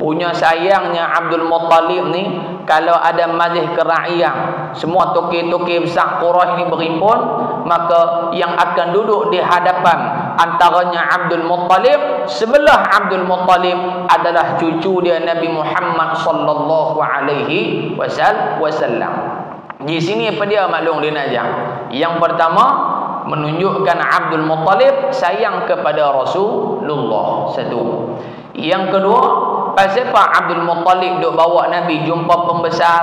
punya sayangnya Abdul Muttalib ni, kalau ada majlis kerakyat, semua tokoh-tokoh besar Quraisy ni berhimpun, maka yang akan duduk di hadapan antaranya Abdul Muttalib, sebelah Abdul Muttalib adalah cucu dia Nabi Muhammad sallallahu alaihi wasallam. Di sini apa dia maklum dia najak? Yang pertama, menunjukkan Abdul Muttalib sayang kepada Rasulullah. Satu. Yang kedua, pasal apa Abdul Muttalib duk bawa Nabi jumpa pembesar,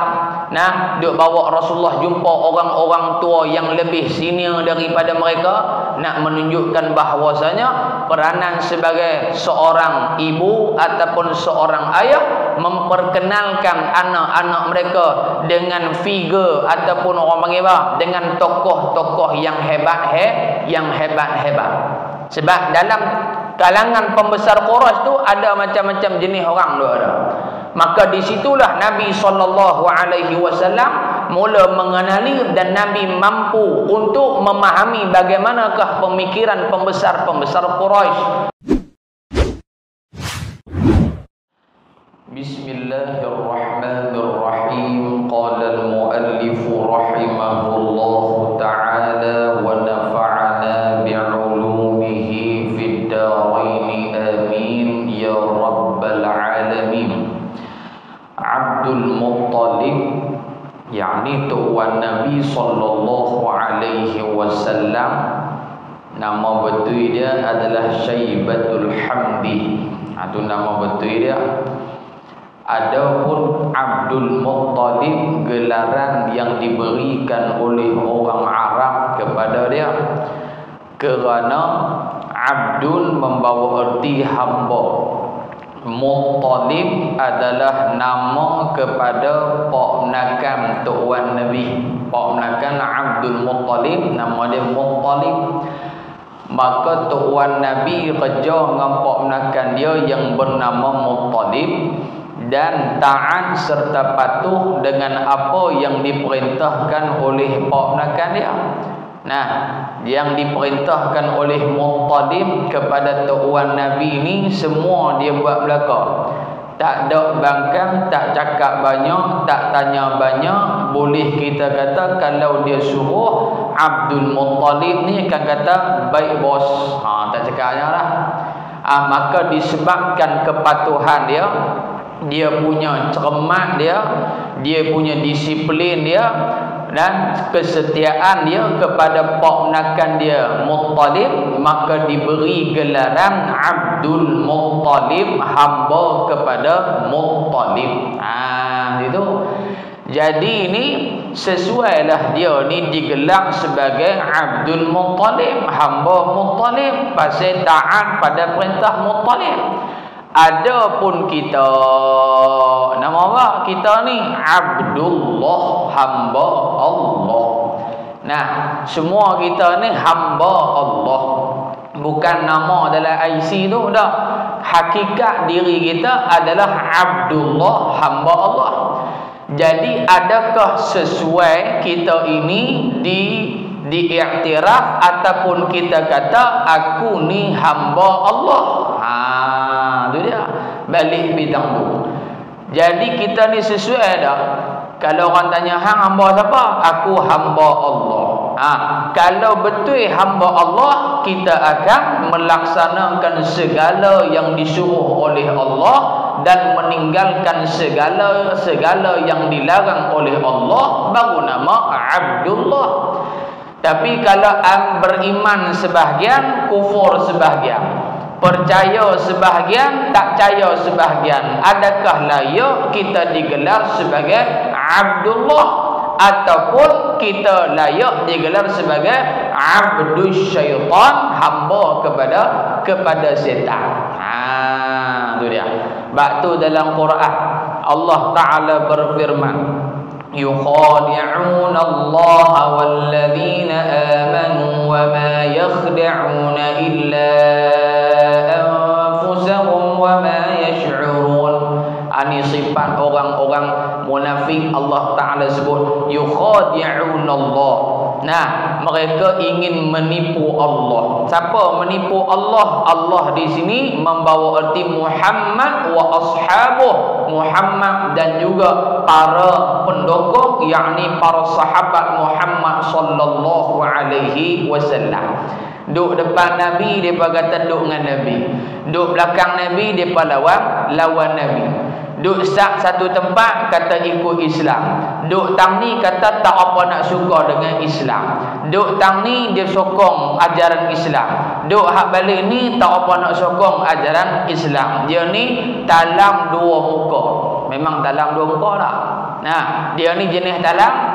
duk bawa Rasulullah jumpa orang-orang tua yang lebih senior daripada mereka, nak menunjukkan bahawasanya peranan sebagai seorang ibu ataupun seorang ayah memperkenalkan anak-anak mereka dengan figure ataupun orang panggil apa, dengan tokoh-tokoh yang hebat. Sebab dalam kalangan pembesar Quraisy tu ada macam-macam jenis orang tu ada. Maka disitulah Nabi SAW mula mengenali dan Nabi mampu untuk memahami bagaimanakah pemikiran pembesar-pembesar Quraisy. Bismillahirrahmanirrahim. Qala al-muallif rahimahullahu ta'ala wa nafa'ana bi'ulumihi fid darain amin ya rabbal alamin. Abdul Muttalib, yakni tuan Nabi sallallahu alaihi wasallam, nama betul dia adalah Syaibatul Hamdi. Itu nama betul dia. Adapun Abdul Muttalib gelaran yang diberikan oleh orang Arab kepada dia, kerana Abdul membawa erti hamba. Muttalib adalah nama kepada poknakan tuan Nabi, poknakan Abdul Muttalib, nama dia Muttalib. Maka tuan Nabi kerja dengan poknakan dia yang bernama Muttalib dan taat serta patuh dengan apa yang diperintahkan oleh poknakan dia. Yang diperintahkan oleh Muttalib kepada tuan Nabi ini semua dia buat belaka. Tak ada bangkang, tak cakap banyak, tak tanya banyak. Boleh kita kata kalau dia suruh, Abdul Muttalib ni akan kata baik bos. Tak cakapnya lah. Maka disebabkan kepatuhan dia, dia punya cermat dia punya disiplin dia dan kesetiaan dia kepada poknakan dia Muttalib, maka diberi gelaran Abdul Muttalib, hamba kepada Muttalib. Itu. Jadi ini sesuailah dia ni digelar sebagai Abdul Muttalib, hamba Muttalib, pasal taat pada perintah Muttalib. Adapun kita, nama apa kita ni? Abdullah, hamba Allah. Semua kita ni hamba Allah. Bukan nama dalam IC tu dah. Hakikat diri kita adalah Abdullah, hamba Allah. Jadi adakah sesuai kita ini diiktiraf ataupun kita kata aku ni hamba Allah? Itu dia. Balik bidang tu. Jadi kita ni sesuai dah. Kalau orang tanya hang hamba siapa? Aku hamba Allah. Kalau betul hamba Allah, kita akan melaksanakan segala yang disuruh oleh Allah dan meninggalkan segala yang dilarang oleh Allah, baru nama Abdullah. Tapi kalau beriman sebahagian, kufur sebahagian, percaya sebahagian, tak percaya sebahagian, adakah layak kita digelar sebagai Abdullah ataupun kita layak digelar sebagai Abdul Syaitan, hamba kepada setan? Itu dia. Waktu dalam Quran Allah Ta'ala berfirman, yukhadi'un Allah walladzina amanu wa ma yakhda'una illa anfusahum wa ma yash'urun. Ini sifat orang-orang munafik. Allah Ta'ala sebut yukhadi'un Allah, Nah, mereka ingin menipu Allah. Siapa menipu Allah? Allah di sini membawa erti Muhammad wa ashabuh, Muhammad dan juga para pendukung, yakni para sahabat Muhammad sallallahu alaihi wasallam. Duk depan Nabi, depa kata duk dengan Nabi. Duk belakang Nabi, depa lawan Nabi. Duk satu tempat kata ikut Islam. Duk tang ni kata tak apa nak suka dengan Islam. Duk tang ni dia sokong ajaran Islam. Duk hak balik ni tak apa nak sokong ajaran Islam. Dia ni talang dua muka. Memang talang dua muka tak? Nah, dia ni jenis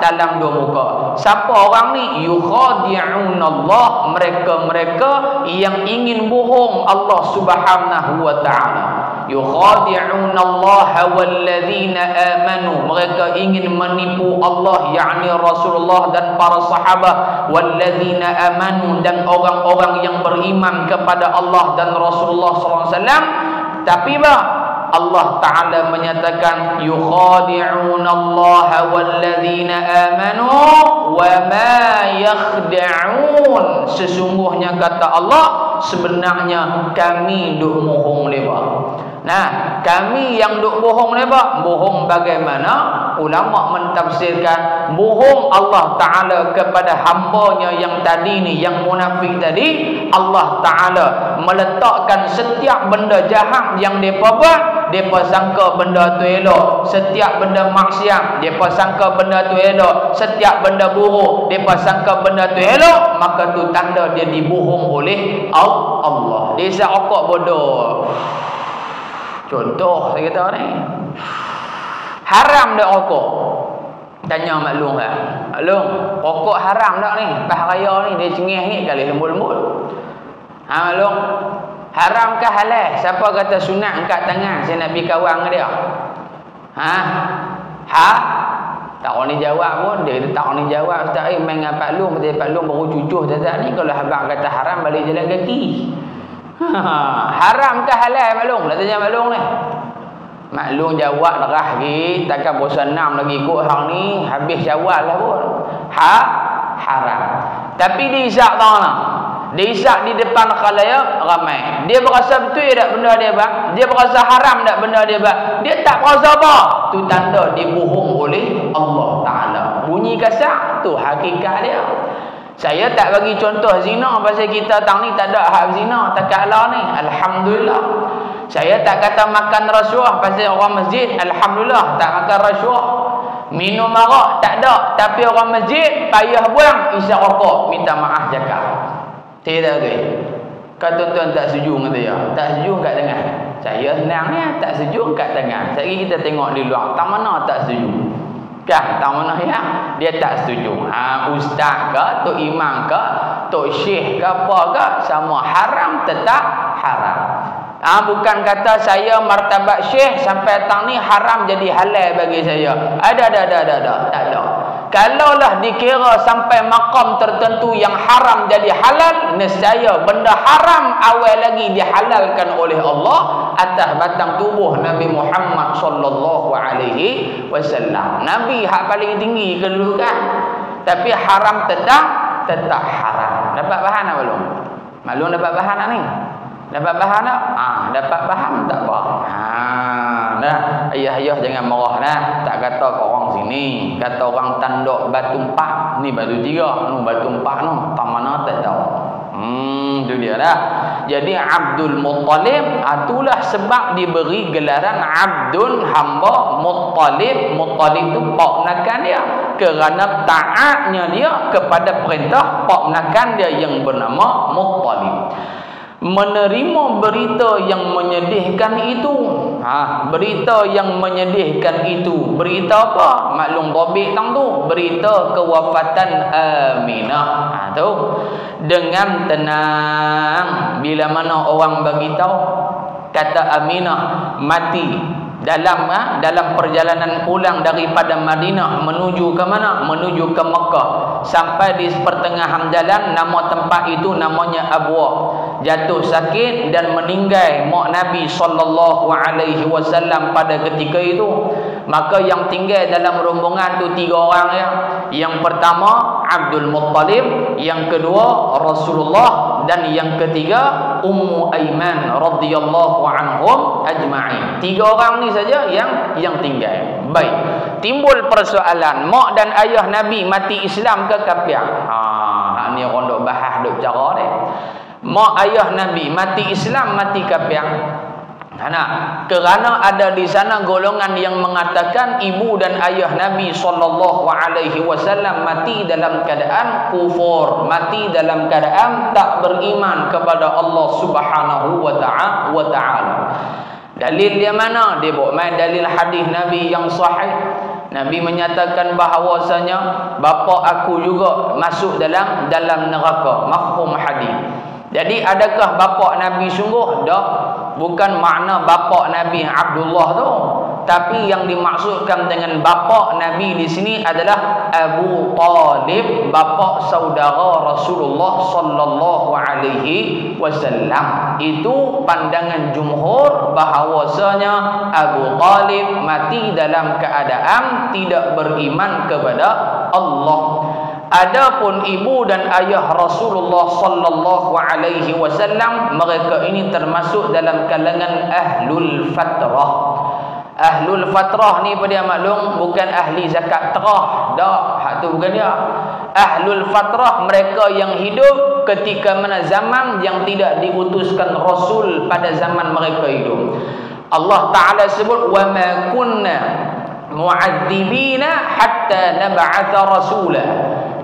talang dua muka. Siapa orang ni? Yukhadi'unallah, mereka yang ingin bohong Allah Subhanahu wa taala. Yukhadi'unallaha walladzina amanu, mereka ingin menipu Allah, yakni Rasulullah dan para sahabat, walladzina amanu, dan orang-orang yang beriman kepada Allah dan Rasulullah sallallahu alaihi wasallam. Tapi Allah Ta'ala menyatakan yukhadi'unallaha walladzina amanu wa ma yakhda'un, sesungguhnya kata Allah sebenarnya kami duk bohong mereka. Nah, kami yang duk bohong mereka, bohong bagaimana? Ulama mentafsirkan bohong Allah Ta'ala kepada hambanya yang tadi ni, yang munafik tadi. Allah Ta'ala meletakkan setiap benda jahat yang mereka buat, mereka sangka benda tu elok. Setiap benda maksiat, mereka sangka benda tu elok. Setiap benda buruk, mereka sangka benda tu elok. Maka tu tanda dia dibohong oleh Allah. Dia seokok bodoh. Contoh saya kata ni, haram dak rokok? Tanya maklum kan? Maklum, rokok haram tak ni? Pas raya ni dia cengih kali lembut-lembut. Maklum, haram ke halal? Siapa kata sunat angkat tangan saya nak pergi kawan dengan dia? Tak orang ni jawab pun. Dia tak orang ni jawab. Ustaz, main dengan Pak Long. Pak Long baru cucuh Ustaz ni. Kalau abang kata haram, balik jalan kaki. Haram ke halal Mak Long? Dah tanya Mak Long ni. Mak Long jawab derah lagi. Takkan bosan 6 lagi ikut hang ni. Habis jawab lah pun. Haram. Tapi dia isyak tahu lah. Dia isyak di depan khalayak ramai. Dia berasa betul tak benda dia bang? Dia berasa haram tak benda dia bang? Dia tak berasa apa? Tu tanda dia bohong oleh Allah Ta'ala. Bunyi kasar tu hakikat dia. Saya tak bagi contoh zina pasal kita tang ni tak ada hak zina takaklah ni. Alhamdulillah. Saya tak kata makan rasuah pasal orang masjid. Alhamdulillah tak makan rasuah. Minum arak tak ada, tapi orang masjid payah buang isyak rokok, minta maaf cakap. Tidak tu. Kau tuan-tuan tak setuju dengan dia? Tak setuju kat tengah. Saya senangnya tak setuju kat tengah. Sekali kita tengok di luar, tang mana tak setuju? Kah, tang mana ya? Dia tak setuju. Ustaz ke, tok imam ke, tok syekh ke apa ke, sama haram tetap haram. Bukan kata saya martabat syekh sampai tang ni haram jadi halal bagi saya. Ada. Tak ada. Kalaulah dikira sampai maqam tertentu yang haram jadi halal, nescaya benda haram awal lagi dihalalkan oleh Allah atas batang tubuh Nabi Muhammad sallallahu alaihi wasallam. Nabi hak paling tinggi kedudukan. Tapi haram tetap haram. Dapat bahan tak belum? Maklum dapat bahan tak ni? Dapat bahan tak? Dapat faham tak apa? Nah, ayah-ayah jangan marah dah. Tak kata kat orang sini, kata orang tanduk batu 4, ni batu 3, nu batu 4 nu, tak mana tak tahu. Tu dia dah. Jadi Abdul Muttalib itulah sebab diberi gelaran Abdul hamba Muttalib. Muttalib tu pak menakan dia kerana taatnya dia kepada perintah pak menakan dia yang bernama Muttalib. Menerima berita yang menyedihkan itu. Berita yang menyedihkan itu. Berita apa? Maklum Robik tang tu. Berita kewafatan Aminah. Tu. Dengan tenang. Bila mana orang bagi tahu kata Aminah mati dalam perjalanan pulang daripada Madinah menuju ke mana? Menuju ke Mekah. Sampai di pertengahan jalan, nama tempat itu namanya Abwa. Jatuh sakit dan meninggal mak Nabi sallallahu alaihi wasallam pada ketika itu. Maka yang tinggal dalam rombongan tu 3 orang ya. Yang pertama Abdul Muttalib, yang kedua Rasulullah, dan yang ketiga Ummu Aiman radhiyallahu anhum ajma'in. 3 orang ni saja yang tinggal. Baik. Timbul persoalan, mak dan ayah Nabi mati Islam ke kafir? Ni orang duk bahas duk cara ni. Mak ayah Nabi mati Islam, mati kafir? Kerana ada di sana golongan yang mengatakan ibu dan ayah Nabi SAW mati dalam keadaan kufur, mati dalam keadaan tak beriman kepada Allah Subhanahu wa ta'ala. Dalil dia mana? Dia bawa main dalil hadis Nabi yang sahih. Nabi menyatakan bahawasanya bapa aku juga masuk dalam neraka. Mafhum hadis. Jadi adakah bapa Nabi sungguh? Tak. Bukan makna bapa Nabi Abdullah tu, tapi yang dimaksudkan dengan bapa Nabi di sini adalah Abu Talib, bapa saudara Rasulullah sallallahu alaihi wasallam. Itu pandangan jumhur bahawasanya Abu Talib mati dalam keadaan tidak beriman kepada Allah. Adapun ibu dan ayah Rasulullah sallallahu alaihi wasallam, mereka ini termasuk dalam kalangan ahlul fatrah. Ahlul fatrah ni pada maklum bukan ahli zakat terah, dak, hak tu bukan dia. Ahlul fatrah mereka yang hidup ketika mana zaman yang tidak diutuskan rasul pada zaman mereka hidup. Allah Taala sebut wa ma kunna mu'adzibina hatta nab'atha rasula.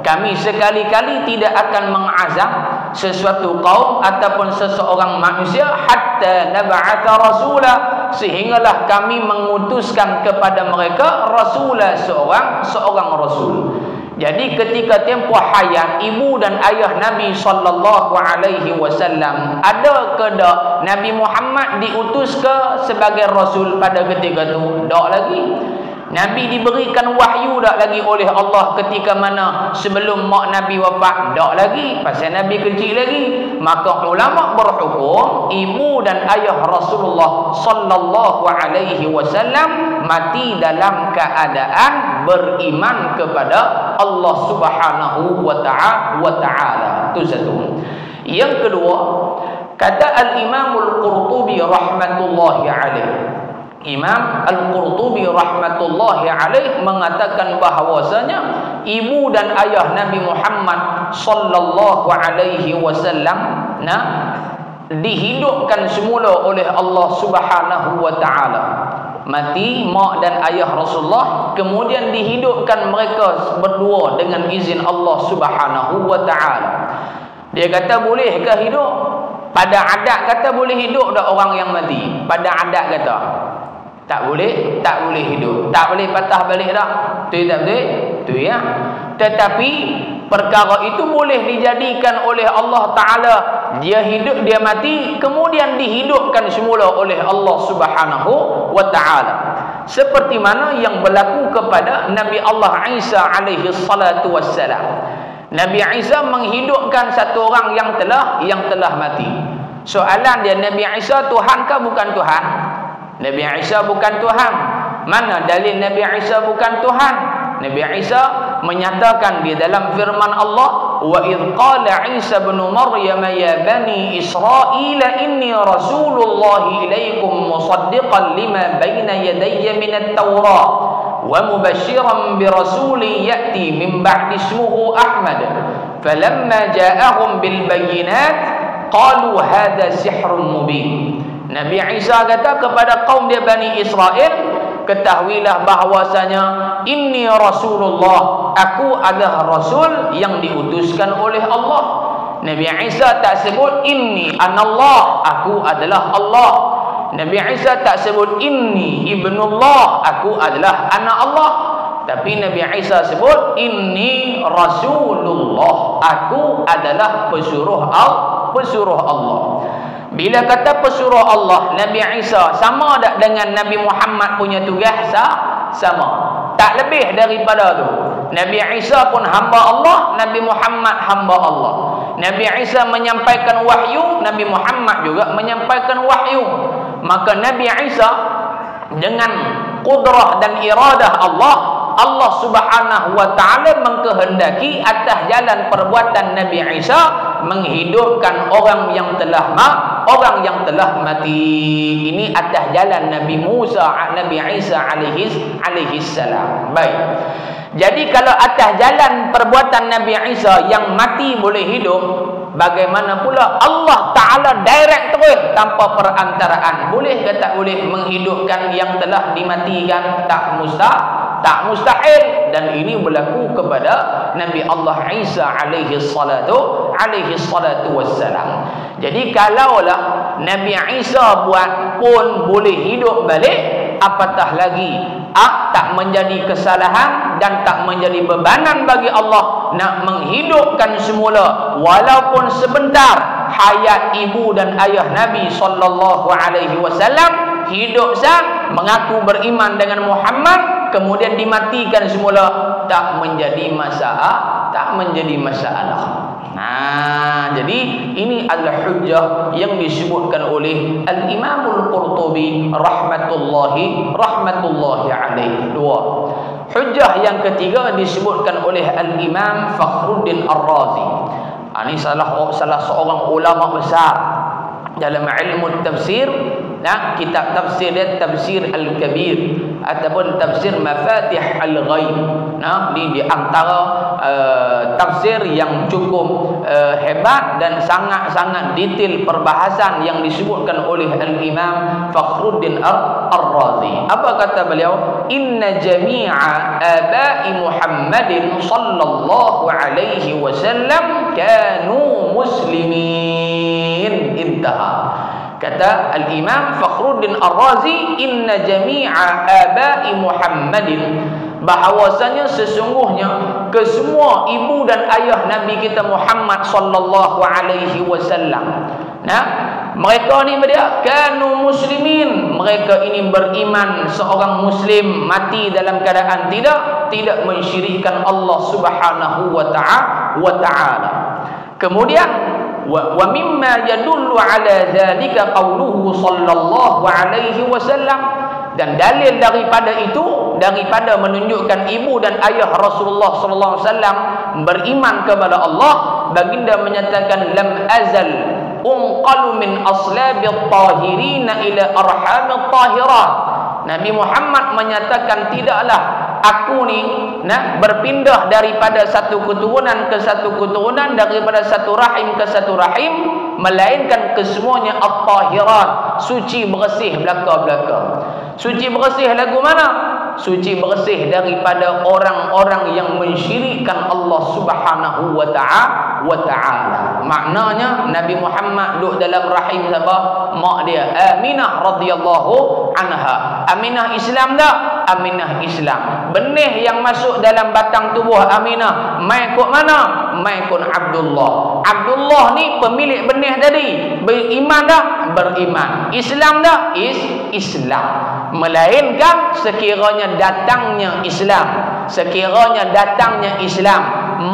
Kami sekali-kali tidak akan mengazab sesuatu kaum ataupun seseorang manusia hatta nab'atha rasula, sehinggalah kami mengutuskan kepada mereka rasula, seorang rasul. Jadi ketika tempoh hayat ibu dan ayah Nabi sallallahu alaihi wasallam, ada ke tak Nabi Muhammad diutus ke sebagai rasul pada ketika itu? Tak lagi. Nabi diberikan wahyu tak lagi oleh Allah ketika mana sebelum mak Nabi wafat? Tak lagi, pasal Nabi kecil lagi. Maka ulama berhukum ibu dan ayah Rasulullah sallallahu alaihi wasallam mati dalam keadaan beriman kepada Allah Subhanahu wa ta'ala. Itu satu. Yang kedua, kata Al-Imam Al-Qurtubi rahmatullahi alaihi, Imam Al-Qurtubi rahmatullahi alaih mengatakan bahawasanya ibu dan ayah Nabi Muhammad sallallahu alaihi wasallam dihidupkan semula oleh Allah Subhanahu wa taala. Mati mak dan ayah Rasulullah, kemudian dihidupkan mereka berdua dengan izin Allah Subhanahu wa taala. Dia kata bolehkah hidup? Pada adat kata boleh hidup tak orang yang mati? Pada adat kata tak boleh hidup. Tak boleh patah balik dah. Tu tak betul? Tu ya. Tetapi perkara itu boleh dijadikan oleh Allah Ta'ala. Dia hidup, dia mati, kemudian dihidupkan semula oleh Allah Subhanahu wa Ta'ala. Seperti mana yang berlaku kepada Nabi Allah Isa alaihi salatu wassalam. Nabi Isa menghidupkan satu orang yang telah mati. Soalan dia, Nabi Isa Tuhan ke bukan Tuhan? Nabi Isa bukan Tuhan. Mana dalil Nabi Isa bukan Tuhan? Nabi Isa menyatakan di dalam firman Allah, wa idh qala Isa ibn Maryam ya bani Israil inni rasulullah ilaikum musaddiqan lima baina yadayya min at-Taurat wa mubashiran bi rasulin ya'ti min ba'di ismuhu Ahmad falamma ja'ahum bil bayyinat qalu hadha sihrun mubin. Nabi Isa kata kepada kaum dia Bani Israel, ketahuilah bahawasanya inni Rasulullah, aku adalah Rasul yang diutuskan oleh Allah. Nabi Isa tak sebut inni anallah, aku adalah Allah. Nabi Isa tak sebut inni ibnullah, aku adalah anak Allah. Tapi Nabi Isa sebut inni Rasulullah, aku adalah pesuruh Allah. Bila kata pesuruh Allah, Nabi Isa sama tak dengan Nabi Muhammad punya tugas? Sama. Tak lebih daripada tu. Nabi Isa pun hamba Allah, Nabi Muhammad hamba Allah. Nabi Isa menyampaikan wahyu, Nabi Muhammad juga menyampaikan wahyu. Maka Nabi Isa dengan kudrah dan iradah Allah, Allah Subhanahu wa taala mengkehendaki atas jalan perbuatan Nabi Isa menghidupkan orang yang telah mati. Ini atas jalan Nabi Isa alaihi salam. Baik. Jadi kalau atas jalan perbuatan Nabi Isa yang mati boleh hidup, bagaimana pula Allah Ta'ala direct terus tanpa perantaraan? Boleh ke tak boleh menghidupkan yang telah dimatikan? Tak mustahil. Dan ini berlaku kepada Nabi Allah Isa alaihi salatu wassalam. Jadi kalaulah Nabi Isa buat pun boleh hidup balik, apatah lagi tak menjadi kesalahan dan tak menjadi bebanan bagi Allah nak menghidupkan semula walaupun sebentar hayat ibu dan ayah Nabi sallallahu alaihi wasallam hidup sah, mengaku beriman dengan Muhammad, kemudian dimatikan semula, tak menjadi masalah. Jadi ini adalah hujjah yang disebutkan oleh Al-Imamul Qurtubi rahmatullahi alaihi. Dua. Hujjah yang ketiga disebutkan oleh Al-Imam Fakhruddin Ar-Razi. Ini salah seorang ulama besar dalam ilmu tafsir. Kitab tafsir dia Tafsir Al-Kabir ataupun Tafsir Mafatih Al-Ghaib. Di antara tafsir yang cukup hebat dan sangat-sangat detail perbahasan yang disebutkan oleh Al-Imam Fakhruddin Ar-Razi. Apa kata beliau? Inna jami'a aba'i Muhammadin sallallahu alaihi wasallam kanu muslimin. Intaha. Kata Al-Imam Fakhruddin Ar-Razi, inna jami'a aba'i Muhammadin, bahawasanya sesungguhnya kesemua ibu dan ayah Nabi kita Muhammad sallallahu alaihi wasallam, mereka ni dia kanu muslimin, mereka ini beriman, seorang muslim mati dalam keadaan tidak mensyirikkan Allah Subhanahu wa ta'ala. Kemudian wa mimma yadullu ala dzalika qauluhu sallallahu alaihi wasallam, dan dalil daripada itu, daripada menunjukkan ibu dan ayah Rasulullah sallallahu alaihi wasallam beriman kepada Allah, baginda menyatakan lam azal unqalu min aslabil tahirin ila arhamit tahirat. Nabi Muhammad menyatakan tidaklah aku ni berpindah daripada satu keturunan ke satu keturunan, daripada satu rahim ke satu rahim, melainkan kesemuanya at-tahirat, suci bersih belaka-belaka. Suci bersih lagu mana? Suci bersih daripada orang-orang yang mensyirikkan Allah Subhanahu wa ta'ala. Maknanya Nabi Muhammad duduk dalam rahim siapa? Mak dia Aminah radhiyallahu anha. Aminah Islam tak? Aminah Islam. Benih yang masuk dalam batang tubuh Aminah mai kod mana? Mai kod Abdullah. Abdullah ni pemilik benih tadi. Beriman dah? Beriman. Islam dah? Islam. Melainkan sekiranya datangnya Islam,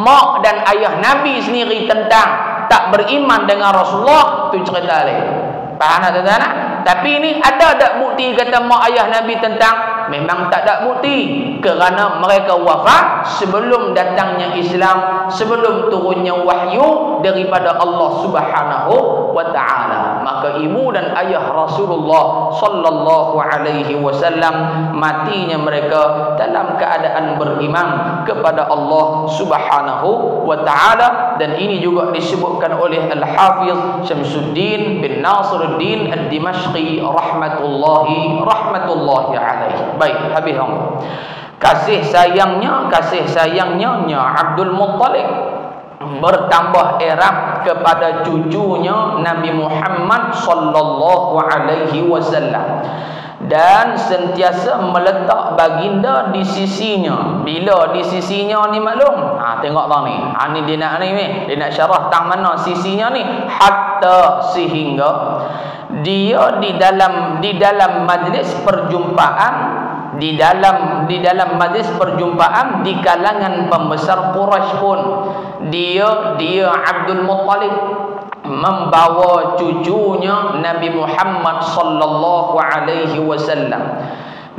mak dan ayah Nabi sendiri tak beriman dengan Rasulullah, tu cerita lain. Faham tak tuan-tuan? Tapi ini ada tak bukti kata mak ayah Nabi tentang? Memang tak ada bukti, kerana mereka wafat sebelum datangnya Islam, sebelum turunnya wahyu daripada Allah Subhanahu wa ta'ala. Maka ibu dan ayah Rasulullah sallallahu alaihi wasallam matinya mereka dalam keadaan beriman kepada Allah Subhanahu wa ta'ala. Dan ini juga disebutkan oleh Al-Hafiz Syamsuddin bin Nasiruddin Ad-Dimashqi rahmatullahi alaihi. Baik, habis kasih sayangnya Abdul Muttalib bertambah erat kepada cucunya Nabi Muhammad sallallahu alaihi wasallam, dan sentiasa meletak baginda di sisinya. Bila di sisinya ni maklum, tengok bang ni, ni dia nak syarah tang mana sisinya ni, hatta sehingga dia di dalam majlis perjumpaan, di dalam majlis perjumpaan di kalangan pembesar Quraisy pun, dia Abdul Muttalib membawa cucunya Nabi Muhammad sallallahu alaihi wasallam.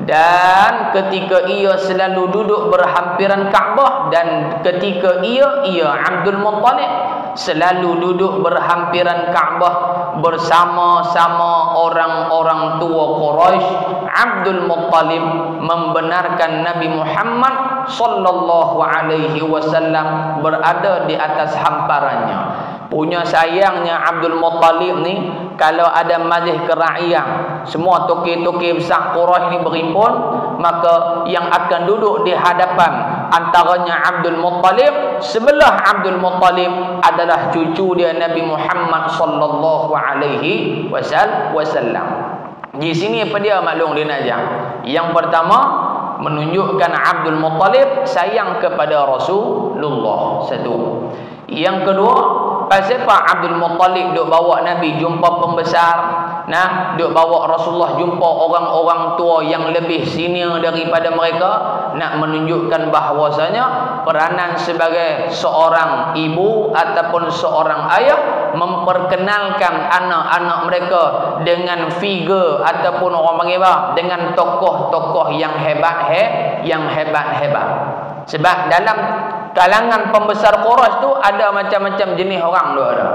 dan ketika ia selalu duduk berhampiran Kaabah, dan ketika ia Abdul Muttalib selalu duduk berhampiran Kaabah bersama-sama orang-orang tua Quraisy, Abdul Muttalib membenarkan Nabi Muhammad sallallahu alaihi wasallam berada di atas hamparannya. Punya sayangnya Abdul Muttalib ni, kalau ada majlis kerakyat, semua tokoh-tokoh besar Quraisy ni berhimpun, maka yang akan duduk di hadapan antaranya Abdul Muttalib, sebelah Abdul Muttalib adalah cucu dia Nabi Muhammad sallallahu alaihi wasallam. Di sini apa dia maklum dia nak ajar? Yang pertama, menunjukkan Abdul Muttalib sayang kepada Rasulullah, satu. Yang kedua, pasal apa Abdul Muttalib duk bawa Nabi jumpa pembesar, duk bawa Rasulullah jumpa orang-orang tua yang lebih senior daripada mereka, nak menunjukkan bahawasanya peranan sebagai seorang ibu ataupun seorang ayah memperkenalkan anak-anak mereka dengan figure ataupun orang panggil apa, dengan tokoh-tokoh yang hebat. Sebab dalam kalangan pembesar Quraisy tu ada macam-macam jenis orang tu ada.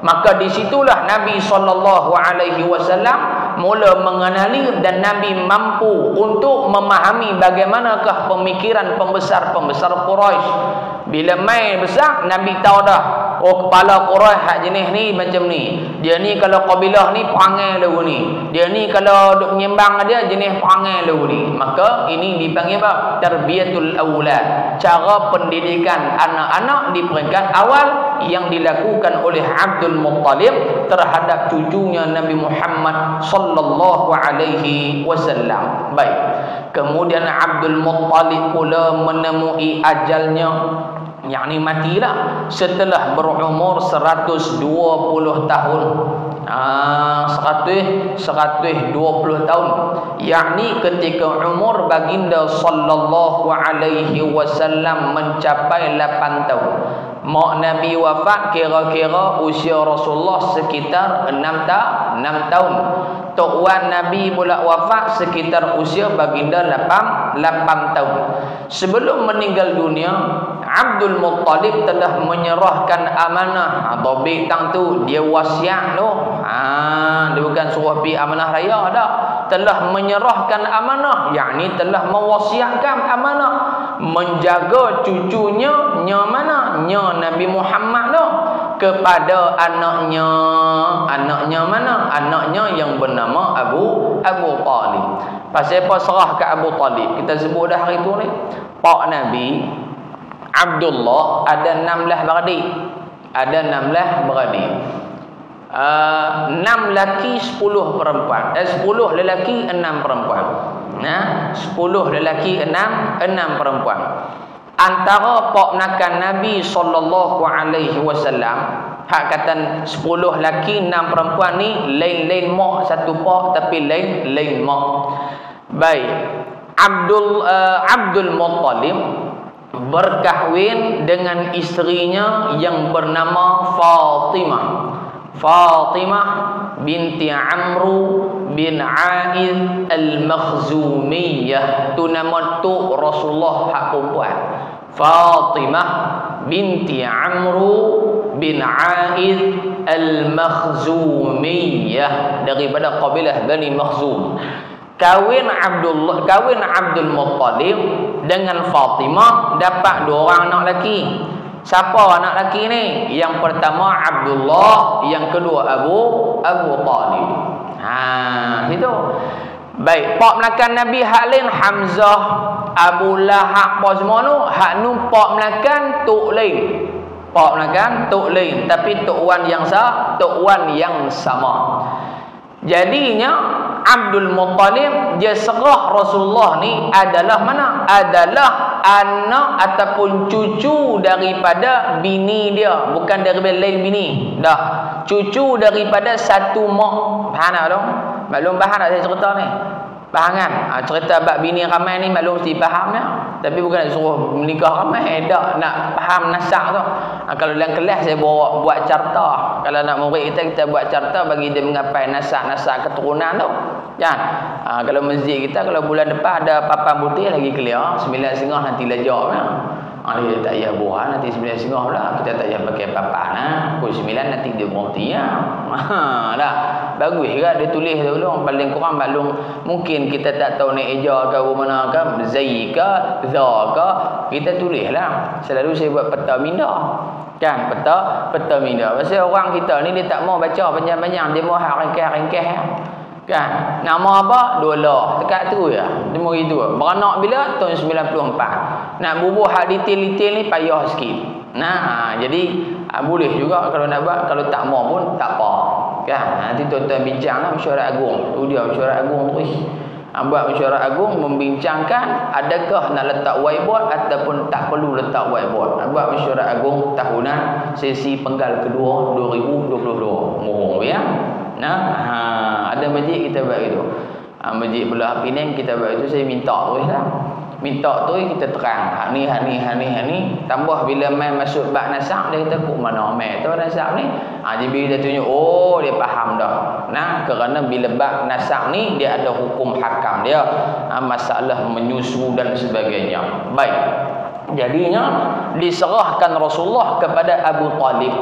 Maka disitulah Nabi SAW mula mengenali, dan Nabi mampu untuk memahami bagaimanakah pemikiran pembesar-pembesar Quraisy. Bila main besar, Nabi tahu dah, oh kepala Quraisy hak jenis ni macam ni. Dia ni kalau kabilah ni perangai lagu ni. Dia ni kalau duk menyembang dia jenis perangai lagu ni. Maka ini dipanggil apa? Tarbiyatul aulad. Cara pendidikan anak-anak di peringkat awal yang dilakukan oleh Abdul Muttalib terhadap cucunya Nabi Muhammad sallallahu alaihi wasallam. Baik. Kemudian Abdul Muttalib pula menemui ajalnya, yakni matilah setelah berumur 120 tahun. 120 tahun, yakni ketika umur baginda sallallahu alaihi wasallam mencapai 8 tahun. Mak Nabi wafat kira-kira usia Rasulullah sekitar 6 tahun. Tok Wan Nabi pula wafat sekitar usia baginda 8 tahun. Sebelum meninggal dunia, Abdul Muttalib telah menyerahkan amanah atau bintang tu dia wasiat tu. Dia bukan suruh pi amanah raya dah. Telah menyerahkan amanah, yakni telah mewasiatkan amanah menjaga cucunya mana? Nabi Muhammad tu kepada anaknya mana? Anaknya yang bernama Abu Talib. Pasal apa serah ke Abu Talib? Kita sebut dah hari tu ni. Pak Nabi Abdullah ada 16 beradik. Ada 16 beradik. 6 lelaki 10 perempuan. 10 lelaki 6 perempuan. 10 lelaki 6 perempuan. Antara pak nakan Nabi sallallahu alaihi wasallam, hak kata 10 lelaki 6 perempuan ni lain-lain mak satu pak, tapi lain mak. Baik. Abdul Muttalib berkahwin dengan isterinya yang bernama Fatimah binti Amru bin Aiz al-Makhzumiyah. Tu nama tu Rasulullah hak perempuan. Fatimah binti Amru bin Aiz al-Makhzumiyah, daripada kabilah Bani Makhzum. Kawin Abdul Muttalib dengan Fatimah dapat 2 orang anak lelaki. Siapa anak lelaki ni? Yang pertama Abdullah, yang kedua Abu Talib. Itu. Baik, pak melakan Nabi hak lain Hamzah, Abu Lahab apa semua tu, hak nu pak melakan tok lain. Pak melakan tok lain, tapi tok wan yang sama. Jadinya Abdul Muttalib dia serah Rasulullah ni adalah mana? Adalah anak ataupun cucu daripada bini dia, bukan daripada lain bini. Dah, cucu daripada satu mak. Faham tak dong? Maklum faham tak saya cerita ni? Faham kan? Cerita bab bini ramai ni maklum mesti faham ya. Tapi bukan nak suruh menikah ramai, dak, nak faham nasab tu. Kalau dalam kelas saya buat carta. Kalau nak murid kita buat carta bagi dia mengapai nasab keturunan tu. Kan? Kalau masjid kita kalau bulan depan ada papan putih lagi clear, 9.30 nanti lejak kan. Dia tak payah buah nanti 9.30 pula. Kita tak payah pakai papan pukul 9 nanti dia berhenti dah. Bagus juga dia tulis dulu paling kurang maklum. Mungkin kita tak tahu ni eja ke mana ke, zai ke, za ke, kita tulislah. Selalu saya buat peta minda. Kan peta minda. Pasal orang kita ni dia tak mau baca panjang-panjang, dia mau ringkas-ringkas. Kan? Nama apa? $2. Dekat tu ya. Dia mau gitu. Beranak bila? Tahun 94. Nak bubuh hak detail-detail ni payah sikit. Nah, jadi boleh juga kalau nak buat, kalau tak mau pun tak apa. Kan? Nanti tuan-tuan bincanglah mesyuarat agung. Tu dia mesyuarat agung tu. Buat mesyuarat agung membincangkan adakah nak letak whiteboard ataupun tak perlu letak whiteboard. Buat mesyuarat agung tahunan sesi penggal kedua 2022. Mohon ya. Ada masjid kita buat itu. Masjid Belah Penang kita buat itu, saya minta terus lah. Minta tu kita terang. Hak ni. Tambah bila main masuk bab nasab, dia kata kok mana main tu nasab ni. Jadi bila dia tunjuk, oh dia faham dah. Kerana bila bab nasab ni dia ada hukum hakam dia. Masalah menyusu dan sebagainya. Baik. Jadinya diserahkan Rasulullah kepada Abu Talib.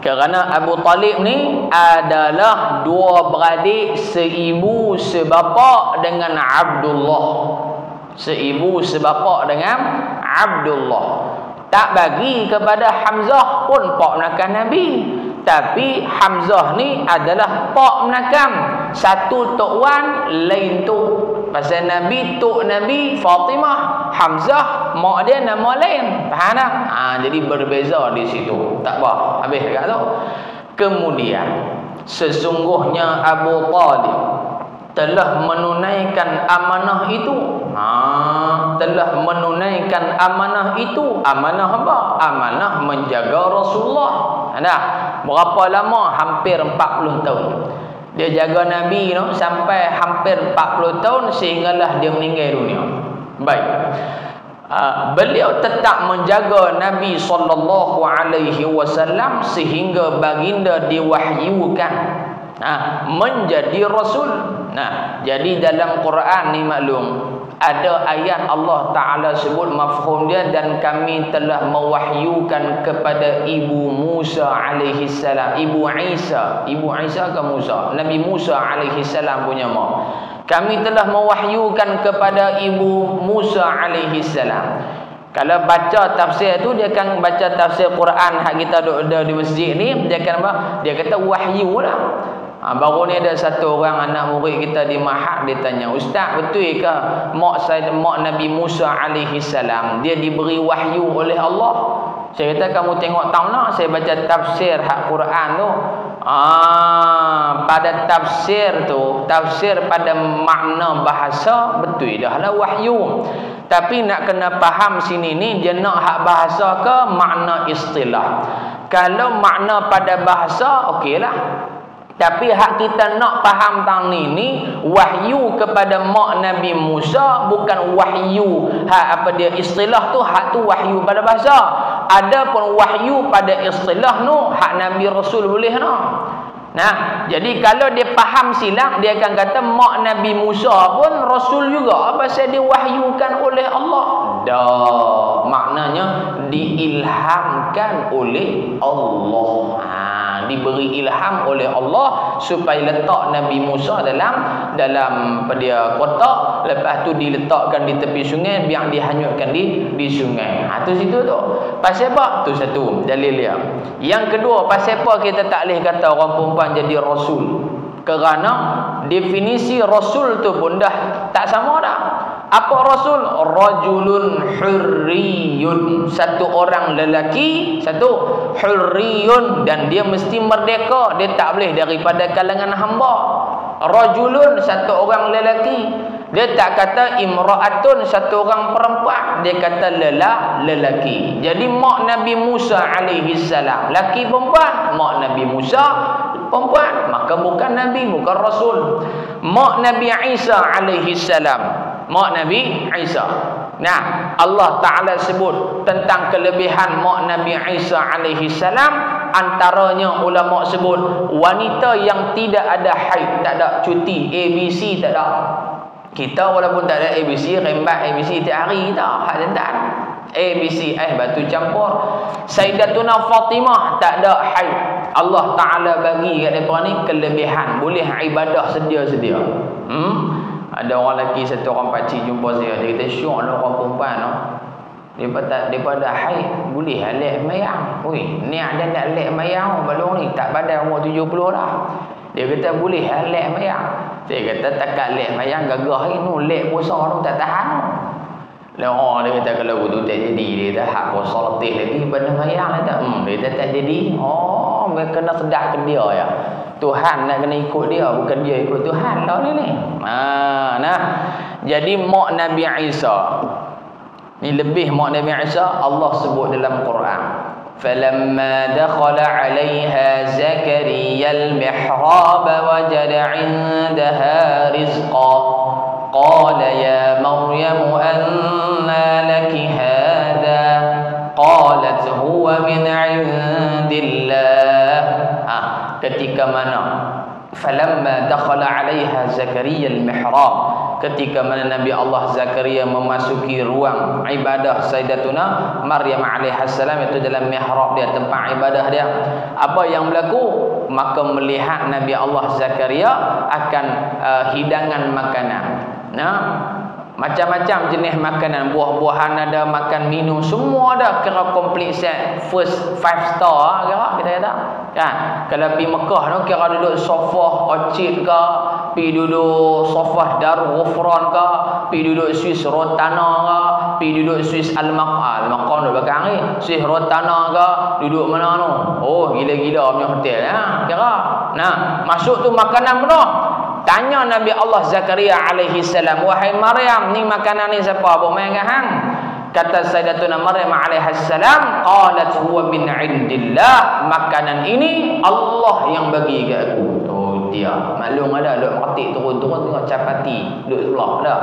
Kerana Abu Talib ni adalah dua beradik seibu sebapa dengan Abdullah. Seibu sebapa dengan Abdullah. Tak bagi kepada Hamzah pun pak menakan Nabi. Tapi Hamzah ni adalah pak menakam. Satu tok wan, lain tu. Pasal Nabi tok Nabi Fatimah, Hamzah mak dia nama lain. Faham tak? Jadi berbeza di situ. Tak apa. Habis dekat tu. Kemudian sesungguhnya Abu Talib telah menunaikan amanah itu. Telah menunaikan amanah itu. Amanah apa? Amanah menjaga Rasulullah. Berapa lama? Hampir 40 tahun. Dia jaga Nabi no, sampai hampir 40 tahun sehinggalah dia meninggal dunia. Baik. Beliau tetap menjaga Nabi SAW sehingga baginda diwahyukan menjadi Rasul. Jadi dalam Quran ni maklum ada ayat Allah Ta'ala sebut mafhum dia, dan kami telah mewahyukan kepada ibu Musa alaihi salam, ibu Isa ke Musa, Nabi Musa alaihi salam punya mak. Kami telah mewahyukan kepada ibu Musa alaihi salam. Kalau baca tafsir tu, dia akan baca tafsir Quran hak kita ada di masjid ni, dia akan apa? Dia kata wahyu lah. Baru ni ada satu orang anak murid kita di Mahad, dia tanya, "Ustaz, betul ke mak Nabi Musa alaihi salam dia diberi wahyu oleh Allah?" Saya kata, "Kamu tengok tahu nak saya baca tafsir hak Quran tu." Pada tafsir tu, tafsir pada makna bahasa, betul dah lah wahyu. Tapi nak kena faham sini ni, dia nak hak bahasa ke makna istilah. Kalau makna pada bahasa, okeylah. Tapi hak kita nak faham tang ni wahyu kepada mak Nabi Musa, bukan wahyu hak apa dia istilah tu, hak tu wahyu pada bahasa. Adapun wahyu pada istilah tu hak Nabi Rasul boleh nak. Jadi kalau dia faham silap, dia akan kata mak Nabi Musa pun Rasul juga pasal dia wahyukan oleh Allah. Dah, maknanya diilhamkan oleh Allah. Diberi ilham oleh Allah supaya letak Nabi Musa dalam dia kotak, lepas tu diletakkan di tepi sungai biar dihanyutkan di sungai. Tu situ tu. Pasal apa? Tu satu dalil dia. Yang kedua, pasal apa kita tak boleh kata orang perempuan jadi rasul? Kerana definisi rasul tu pun dah tak sama dah. Apa rasul? Rajulun hurriyun, satu orang lelaki, satu hurriyun, dan dia mesti merdeka, dia tak boleh daripada kalangan hamba. Rajulun, satu orang lelaki. Dia tak kata imra'atun, satu orang perempuan, dia kata lelaki. Jadi mak Nabi Musa alaihi salam lelaki perempuan, mak Nabi Musa perempuan, maka bukan nabi, bukan rasul. Mak Nabi Isa alaihi salam, mak Nabi Isa. Allah Ta'ala sebut tentang kelebihan mak Nabi Isa alaihi salam, antaranya ulama sebut wanita yang tidak ada haid, tak ada cuti, ABC tak ada. Kita walaupun tak ada ABC, rembat ABC tiap hari kita, hak jantan. ABC batu campur. Sayyidatuna Fatimah tak ada haid. Allah Taala bagi kat depa ni kelebihan, boleh ibadah sedia-sedia. Ada orang lelaki satu orang pakcik jumpa saya, dia kata syok ada orang perempuan tu. Depa ada haid, boleh lek mayang. Oi, ni ada nak lek mayang balong ni tak badan umur 70 dah. Dia kata boleh lek mayang. Saya kata takat lek mayang gagah ni lek puasa tu tak tahan. Lah dia kata kalau tu tak jadi, dia kata hak puasa letih lagi pada mayang kata. Dia kata tak jadi. Mereka kena sedah ke dia ya. Tuhan nak kena ikut dia, bukan dia ikut Tuhan lah ni. Nah. Jadi mak Nabi Isa ni lebih mak Nabi Isa Allah sebut dalam Quran. Falamma dakhala 'alayha Zakaria al-mihrab wajada 'indaha rizqa qala ya Maryam anna laki hadha qalat huwa min 'indillah. Ketika mana falamma dakhala 'alayha Zakaria al-mihrab, ketika mana Nabi Allah Zakaria memasuki ruang ibadah Sayyidatuna Maryam alaihissalam, itu dalam mihrab dia, tempat ibadah dia. Apa yang berlaku? Maka melihat Nabi Allah Zakaria akan hidangan makanan. Macam-macam jenis makanan, buah-buahan ada, makan minum semua ada, kira komplit set, first 5 star kira kita kata. Kan? Kalau pergi Mekah tu kira duduk sofa Orchid ke, pergi duduk sofa Darul Ghufran ke, pergi duduk Swiss Rotana ke, pergi duduk Swiss Al-Maqam duduk belakang ni, Swiss Rotana ke, duduk mana tu? Oh, gila-gila punya hotel kira. Masuk tu makanan penuh. Tanya Nabi Allah Zakaria alaihi salam, wahai Maryam, ni makanan ni siapa buat main kat hang? Kata Sayyidatuna Maryam alaihi salam, qalat huwa min indillah, makanan ini Allah yang bagi kat aku. Tu dia. Maklum ada duk qatik turun-turun tengok capati duk sebelah dah.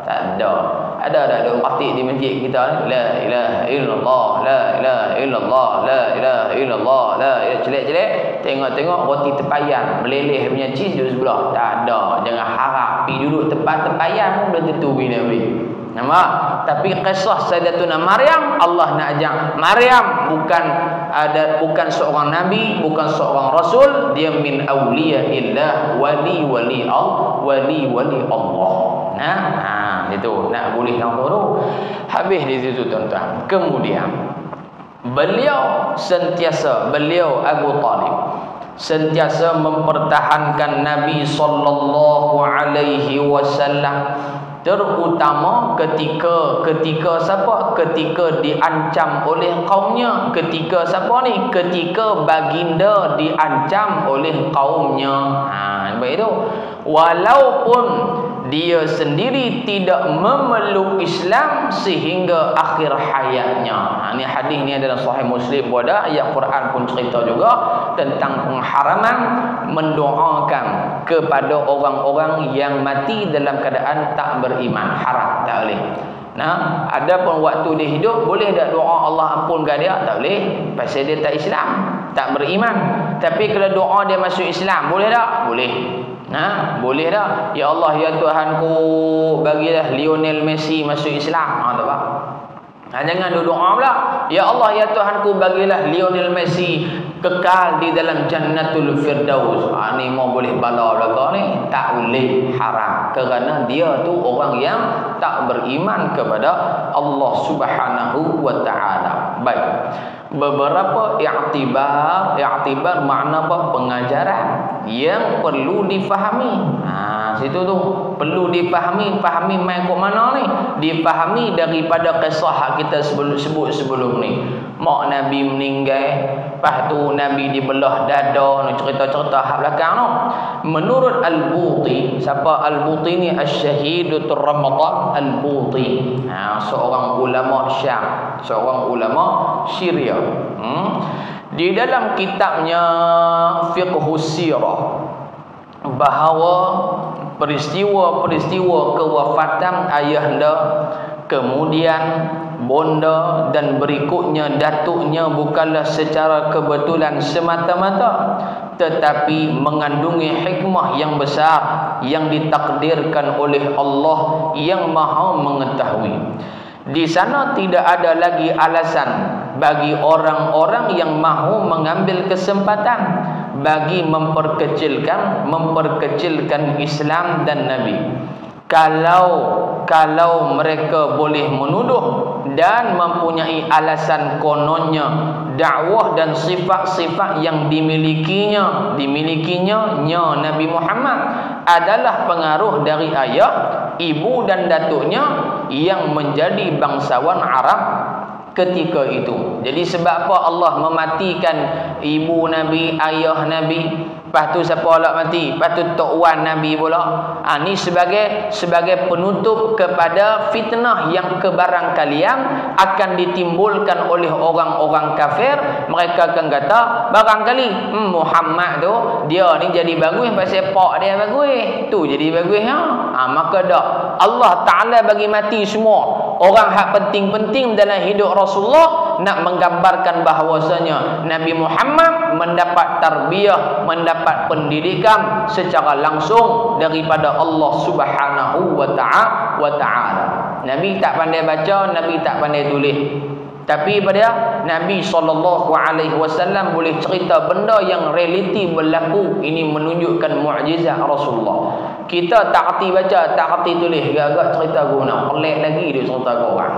Tak ada. Ada dah duk qatik di masjid kita, la ilaha illallah, la ilaha illallah, la ilaha illallah, la ilaha, celek-celek tengok-tengok roti tepayan meleleh punya cheese duduk sebelah. Tak ada. Jangan harap pergi duduk tempat tepayan pun belum tentu bina Nabi. Nampak? Tapi kisah Sayyidatuna Maryam, Allah nak ajak Maryam bukan seorang nabi, bukan seorang rasul, dia min auliyaillah, wali Allah. Itu nak boleh nampak tu. Habis di situ tuan-tuan. Kemudian beliau Abu Talib sentiasa mempertahankan Nabi sallallahu alaihi wasallam, terutama ketika siapa? Ketika diancam oleh kaumnya. Ketika siapa ni? Ketika baginda diancam oleh kaumnya. Sebab itu walaupun dia sendiri tidak memeluk Islam sehingga akhir hayatnya. Ini hadis ni adalah Sahih Muslim pun ada, ayat Quran pun cerita juga tentang pengharaman mendoakan kepada orang-orang yang mati dalam keadaan tak beriman. Haram, tak boleh. Adapun waktu dia hidup boleh tak doa Allah ampunkan dia? Tak boleh, pasal dia tak Islam, tak beriman. Tapi kalau doa dia masuk Islam, boleh tak? Boleh. Boleh dah. Ya Allah, ya Tuhanku, bagilah Lionel Messi masuk Islam. Tak apa. Jangan doa pula. Ya Allah, ya Tuhanku, bagilah Lionel Messi kekal di dalam Jannatul Firdaus. Ni mau boleh bala belaka ni? Tak boleh, haram. Kerana dia tu orang yang tak beriman kepada Allah Subhanahu wa taala. Baik. Beberapa i'tibar makna apa? Pengajaran yang perlu difahami. Situ tu perlu difahami mai kok mana ni? Difahami daripada kisah kita sebut sebelum ni. Mak Nabi meninggal, lepas tu Nabi dibelah dada, cerita-cerita hak belakang tu. Menurut Al-Buti, siapa Al-Buti ni? Asy-Syahidatur Ramadan Al-Buti. Seorang ulama Syam, seorang ulama Syria. Di dalam kitabnya Fiqhus Sirah, bahawa peristiwa-peristiwa kewafatan ayahanda, kemudian bonda dan berikutnya datuknya bukanlah secara kebetulan semata-mata, tetapi mengandungi hikmah yang besar yang ditakdirkan oleh Allah yang Maha mengetahui. Di sana tidak ada lagi alasan bagi orang-orang yang mahu mengambil kesempatan bagi memperkecilkan Islam dan Nabi. Kalau mereka boleh menuduh dan mempunyai alasan kononnya dakwah dan sifat-sifat yang dimilikinya Nabi Muhammad adalah pengaruh dari ayah, ibu dan datuknya yang menjadi bangsawan Arab ketika itu. Jadi sebab apa Allah mematikan ibu Nabi, ayah Nabi? Lepas tu siapa pula mati? Lepas tu tok wan Nabi pula. Ni sebagai penutup kepada fitnah yang kebarangkalian akan ditimbulkan oleh orang-orang kafir. Mereka akan kata barangkali Muhammad tu dia ni jadi bagus pasal pak dia bagus. Tu jadi bagus maka dak Allah Taala bagi mati semua orang hak penting-penting dalam hidup Rasulullah, nak menggambarkan bahawasanya Nabi Muhammad mendapat tarbiyah, mendapat pendidikan secara langsung daripada Allah Subhanahu wa Ta'ala. Nabi tak pandai baca, Nabi tak pandai tulis, tapi pada Nabi SAW boleh cerita benda yang realiti berlaku. Ini menunjukkan mukjizat Rasulullah. Kita tak erti baca, tak erti tulis, agak cerita guna pelik lagi dia cerita ke orang.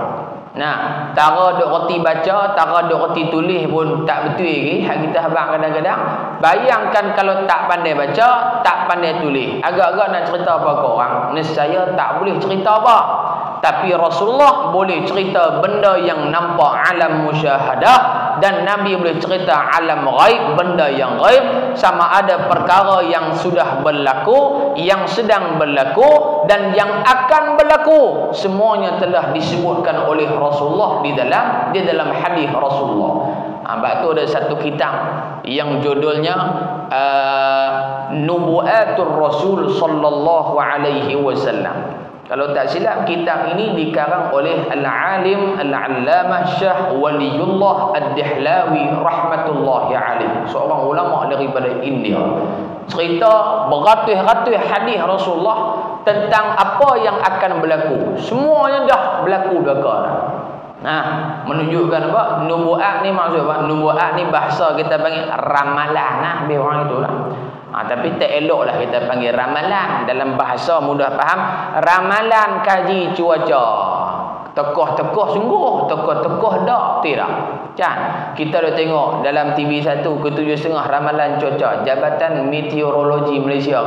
Nah, tara duk reti baca, tara duk reti tulis pun tak betul lagi. Hak kita habaq kadang-kadang. Bayangkan kalau tak pandai baca, tak pandai tulis, agak-agak nak cerita apa ke orang? Nescaya tak boleh cerita apa. Tapi Rasulullah boleh cerita benda yang nampak alam musyahadah, dan Nabi boleh cerita alam ghaib, benda yang ghaib, sama ada perkara yang sudah berlaku, yang sedang berlaku dan yang akan berlaku. Semuanya telah disebutkan oleh Rasulullah di dalam hadis Rasulullah. Sebab tu ada satu kitab yang judulnya Nubuatul Rasul sallallahu alaihi wasallam. Kalau tak silap, kitab ini dikarang oleh Al-Alim Al-Allamah Syah Waliullah Ad-Dihlawi rahmatullahi alaih, seorang ulama daripada India. Cerita beratus-ratus hadis Rasulullah tentang apa yang akan berlaku. Semuanya dah berlaku belaka. Menunjukkan apa? Nubuat ni maksud apa? Nubuat ni bahasa kita panggil ramalan lebih orang itulah. Tapi tak eloklah kita panggil ramalan. Dalam bahasa mudah faham, ramalan kaji cuaca. Tokoh-tokoh sungguh, tokoh-tokoh dak tidak. Kita dah tengok dalam TV 1 ke 7.30 ramalan cuaca Jabatan Meteorologi Malaysia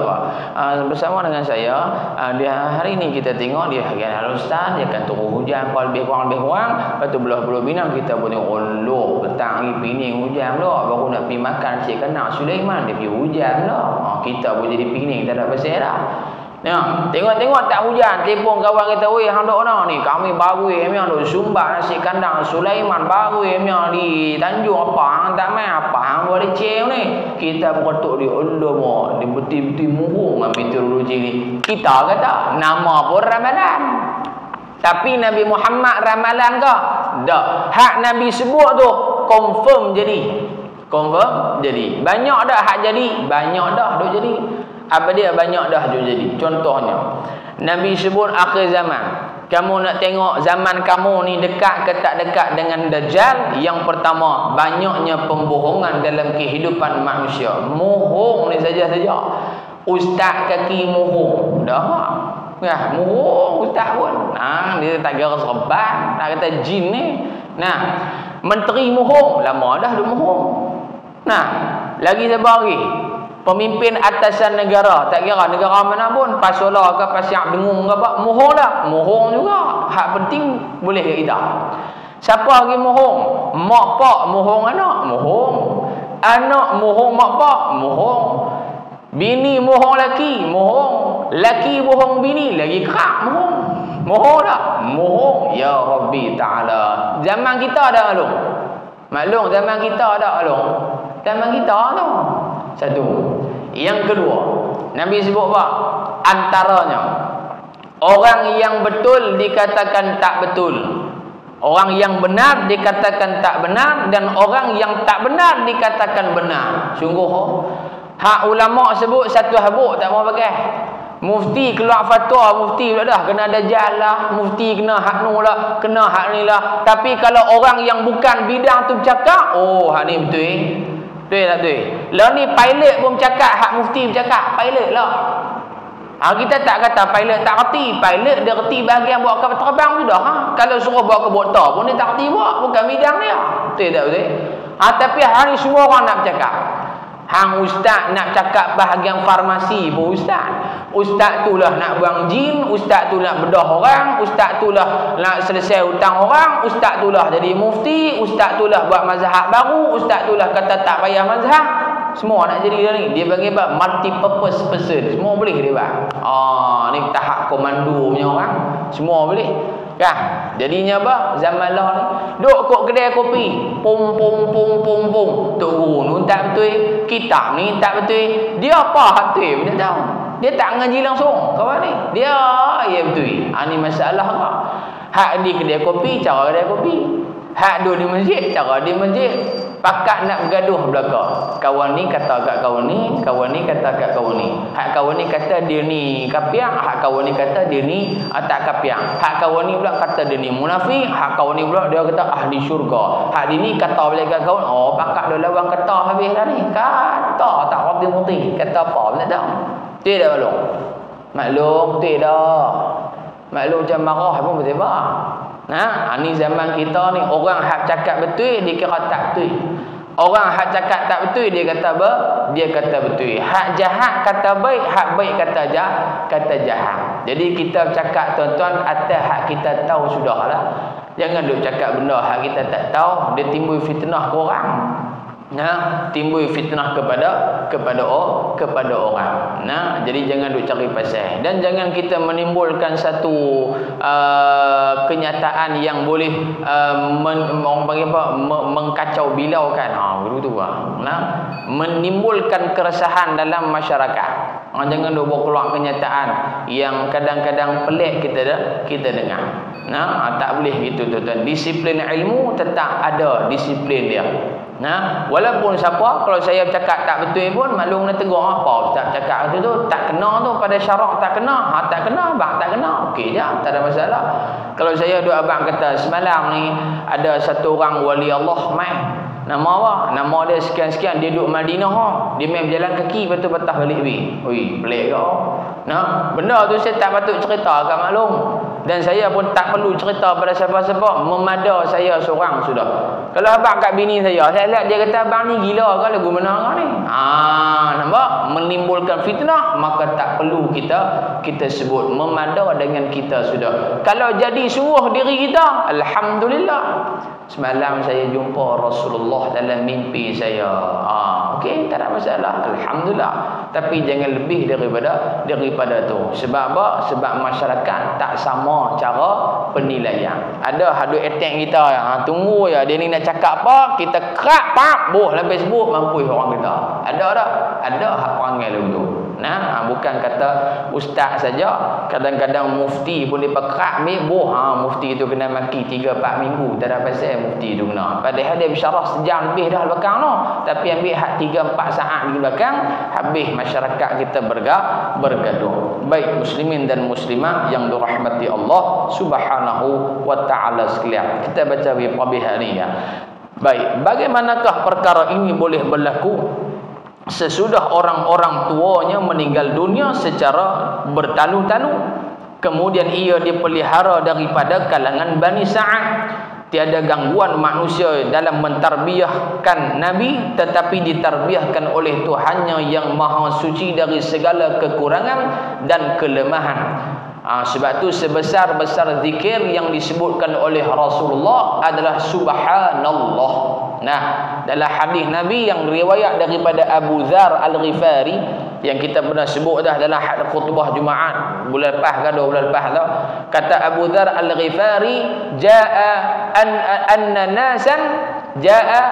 bersama dengan saya. Dia hari ni kita tengok dia Al-Ustaz, dia akan turun hujan lebih kurang. Lepas tu belah Pulau Pinang kita pun tengok petang ni Pening hujan pula, baru nak pergi makan Cik Kanak Sulaiman dia pergi hujan pula. Kita pun jadi Pening, tak ada pasal dah. Tengok-tengok tak hujan, telefon kawan kita, "Weh, hang dok mana ni? Kami baru emian dok Sumbar nasi kandang Sulaiman baru emian di Tanjung apa? Hang tak main apa? Hang boleh cem ni." Kita berketuk dia, "Allah, dia betul-betul murung dengan meteorologi ni." Kita kata, nama pun ramalan. Tapi Nabi Muhammad ramalan ke? Tak. Hak Nabi sebut tu confirm jadi. Banyak dah hak jadi, banyak dah dok jadi. Apa dia banyak dah jadi? Contohnya Nabi sebut akhir zaman. Kamu nak tengok zaman kamu ni dekat ke tak dekat dengan Dajjal? Yang pertama, banyaknya pembohongan dalam kehidupan manusia. Mohong ni saja-saja. Ustaz kaki mohong. Dah mohong ustaz pun. Dia tak kira serban, nak kata jin ni. Menteri mohong, lama dah dia mohong. Lagi siapa lagi? Pemimpin atasan negara, tak kira negara mana pun, Pasola ke Pasiak Dengung ke apa, mohong dah, mohong juga. Hak penting boleh ke kita. Siapa lagi mohong? Mak pak mohong anak, mohong. Anak mohong mak pak, mohong. Bini mohong laki, mohong. Laki bohong bini, lagi kerak, mohong. Mohong tak? Mohong. Ya Rabbi Ta'ala. Zaman kita ada maklum, zaman kita ada zaman kita tu. Satu. Yang kedua, Nabi sebut apa? Antaranya, orang yang betul dikatakan tak betul. Orang yang benar dikatakan tak benar, dan orang yang tak benar dikatakan benar. Sungguh hak ulama sebut satu habuk tak mau pakai. Mufti keluar fatwa, mufti pula dah kena ada jalah, mufti kena hak nu lah, kena hak ni lah. Tapi kalau orang yang bukan bidang tu bercakap, oh hak ni betul. Betul tak betul? Lah ni pilot pun bercakap, hak mufti bercakap, pilot lah. Kita tak kata pilot tak reti. Pilot dia reti bahagian buat kapal terbang sudah. Kalau suruh bawa ke botol pun dia tak reti buat. Bukan bidang dia. Betul tak betul? Tapi hari semua orang nak bercakap. Hang ustaz nak cakap bahagian farmasi pun ustaz. Ustaz tu lah nak buang jin. Ustaz tu nak bedah orang. Ustaz tu lah nak selesai hutang orang. Ustaz tu lah jadi mufti. Ustaz tu lah buat mazhab baru. Ustaz tu lah kata tak payah mazhab. Semua nak jadi dia ni. Dia panggil apa? Multi-purpose person. Semua boleh dia buat. Ni tahap komando punya orang. Semua boleh. Kan? Jadinya apa? Zaman lah ni. Duk kot kedai kopi. Pum pum pum pum pum. Tok guru ni tak betul. Kitab ni tak betul. Dia apa hak betul? Dia tahu. Dia tak ngaji langsung. Kawan ni. Dia ya betul. Ni masalah apa? Hak di kedai kopi, cara kedai kopi. Hak duduk di masjid, cara di masjid. Pakat nak bergaduh belaka. Kawan ni kata kat kawan ni, kawan ni kata kat kawan ni. Hak kawan ni kata dia ni kapiak, hak kawan ni kata dia ni tak kapiak. Hak kawan ni pula kata dia ni munafik, hak kawan ni pula dia kata ahli syurga. Hak dia ni kata balik kat kawan, pakat dia lawan kata habis dah ni. Kata tak reti-reti, kata apa tak tahu. Tidak maklum. Maklum tidak. Maklum macam marah pun betul apa. Ni zaman kita ni orang hak cakap betul dia kira tak betul. Orang hak cakap tak betul dia kata apa? Dia kata betul. Hak jahat kata baik, hak baik kata jahat. Jadi kita cakap tuan-tuan atas hak kita tahu sudahlah. Jangan duk cakap benda hak kita tak tahu, dia timbul fitnah ke orang. Timbul fitnah kepada orang. Jadi jangan duk cari pasal, dan jangan kita menimbulkan satu kenyataan yang boleh mengkacau bilaukan. Begitu menimbulkan keresahan dalam masyarakat. Jangan duk bawa keluar kenyataan yang kadang-kadang pelik kita dengar. Tak boleh gitu tuan-tuan. Disiplin ilmu tetap ada disiplin dia. Walaupun siapa, kalau saya cakap tak betul pun maklum nak tegur apa ustaz cakap tu tak kena tu pada syarak tak kena. Tak kena abang tak kena. Okey je, tak ada masalah. Kalau saya duk abang kata semalam ni ada satu orang wali Allah mai. Nama apa? Nama dia sekian-sekian, dia duduk Madinah. Dia main berjalan kaki lepas tu patah balik bi. Oi, pelik ke? Benda tu saya tak patut cerita kat maklum. Dan saya pun tak perlu cerita pada siapa-siapa. Memada saya seorang sudah. Kalau abang kat bini saya lihat dia kata abang ni gila ke lagu mana orang ni? Nampak? Menimbulkan fitnah, maka tak perlu kita sebut. Memada dengan kita sudah. Kalau jadi suruh diri kita, alhamdulillah. Semalam saya jumpa Rasulullah dalam mimpi saya. Okey, tak ada masalah. Alhamdulillah. Tapi jangan lebih daripada tu. Sebab apa? Sebab masyarakat tak sama cara penilaian. Ada hadu attack kita. Tunggu ya, dia ni nak cakap apa, kita kerak pak, dalam Facebook mampu orang kita. Ada hak panggil tu. Bukan kata ustaz saja, kadang-kadang mufti pun dia kerak mufti tu kena maki 3-4 minggu tak ada pasal mufti tu kena. Padahal dia bersyarah sejam lebih dah belakang tu, tapi ambil hak 3-4 saat di belakang, habis masyarakat kita bergaduh. Baik muslimin dan muslimat yang dirahmati Allah Subhanahu wa taala sekalian. Kita baca biqabih ni ya. Baik, bagaimanakah perkara ini boleh berlaku sesudah orang-orang tuanya meninggal dunia secara bertalu-talu, kemudian ia dipelihara daripada kalangan Bani Sa'ad. Tiada gangguan manusia dalam mentarbiahkan Nabi, tetapi ditarbiahkan oleh Tuhannya yang maha suci dari segala kekurangan dan kelemahan. Sebab tu sebesar-besar zikir yang disebutkan oleh Rasulullah adalah subhanallah. Dalam hadis Nabi yang riwayat daripada Abu Dzar Al-Ghifari yang kita pernah sebut dah dalam khutbah Jumaat bulan lepas ke 2 bulan lepas tu, kata Abu Dzar Al-Ghifari, anna nasan jaa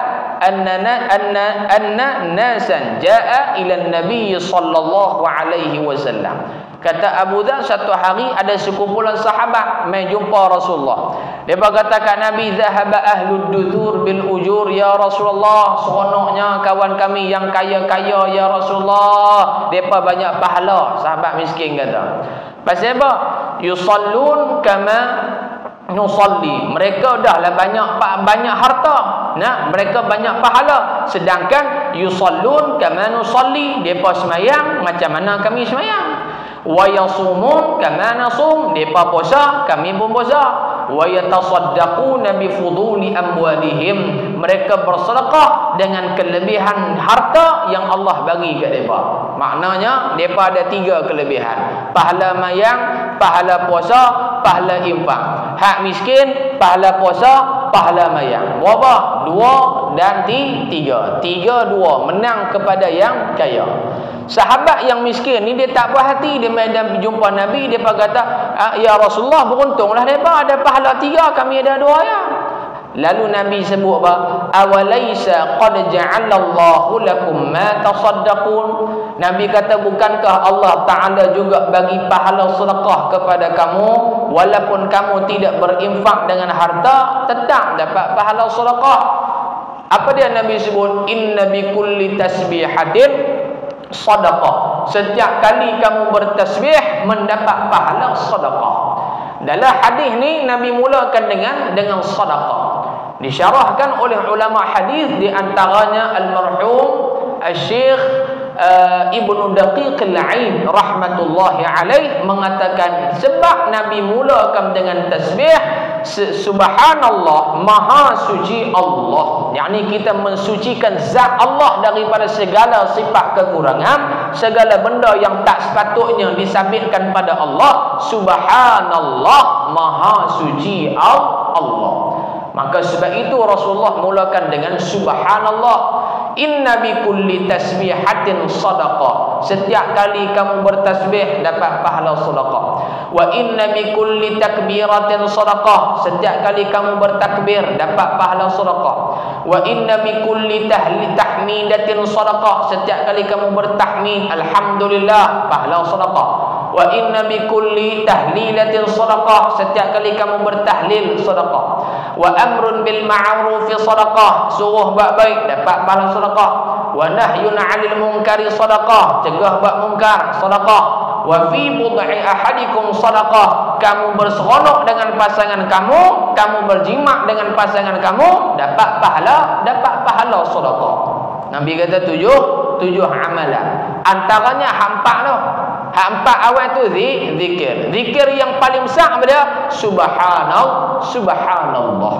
ila Nabi sallallahu alaihi wasallam. Kata Abu Dzar, satu hari ada sekumpulan sahabat mai jumpa Rasulullah. Depa kata kat Nabi, zahaba ahlud duthur bil ujur ya Rasulullah, seronoknya kawan kami yang kaya-kaya ya Rasulullah, depa banyak pahala. Sahabat miskin kata. Pasal apa? Yusallun kama nusalli. Mereka dahlah banyak harta. Nah, mereka banyak pahala. Sedangkan yusallun kama nusalli, depa sembahyang macam mana kami sembahyang. Wa yasumun kama nasum, depa puasa kami pun puasa. Wa yatasaddaquna bi fuduli amwalihim, mereka bersedekah dengan kelebihan harta yang Allah bagi kat depa. Maknanya depa ada 3 kelebihan: pahala mayang, pahala puasa, pahala infak. Hak miskin, pahala puasa, pahala mayang. Berapa? 2 dan 3. 3 2 menang kepada yang kaya. Sahabat yang miskin ni dia tak puas hati, dia medan jumpa Nabi, dia kata, ya Rasulullah, beruntunglah depa ada pahala 3, kami ada 2 ya. Lalu Nabi sebut apa? Awalaisa qad ja'alallahu lakum ma tasaddaqun. Nabi kata, bukankah Allah Ta'ala juga bagi pahala sedekah kepada kamu, walaupun kamu tidak berinfak dengan harta, tetap dapat pahala sedekah. Apa dia Nabi sebut? Inna bi kulli tasbihatin sedekah. Setiap kali kamu bertasbih mendapat pahala sedekah. Dalam hadis ni Nabi mulakan dengan sedekah. Disyarahkan oleh ulama hadis, di antaranya al-marhum Syekh Ibnu Daqiq al-Aid rahmatullahi alaih mengatakan, sebab Nabi mulakan dengan tasbih, subhanallah, maha suci Allah, yakni kita mensucikan zat Allah daripada segala sifat kekurangan, segala benda yang tak sepatutnya disabitkan pada Allah. Subhanallah, maha suci Allah. Maka sebab itu Rasulullah mulakan dengan subhanallah. Inna bi kulli tasbihatin sadaqah. Setiap kali kamu bertasbih dapat pahala sedekah. Wa inna bi kulli takbiratin sadaqah. Setiap kali kamu bertakbir dapat pahala sedekah. Wa inna bi kulli tahmidatin sadaqah. Setiap kali kamu bertahmid alhamdulillah, pahala sedekah. Wa inna bi kulli tahlilatin sadaqah. Setiap kali kamu bertahlil sedekah. Wa amrun bil ma'ruf sadaqah. Suruh buat baik dapat pahala sedekah. Wa nahyun 'anil munkari sadaqah. Cegah buat mungkar sedekah. Wa fi bud'i ahadikum sadaqah. Kamu berseronok dengan pasangan kamu, kamu berjimat dengan pasangan kamu, dapat pahala sedekah. Nabi kata 7 amalan. Antaranya hampa tu. Hampa awal tu zikir. Zikir yang paling besar pada subhanallah.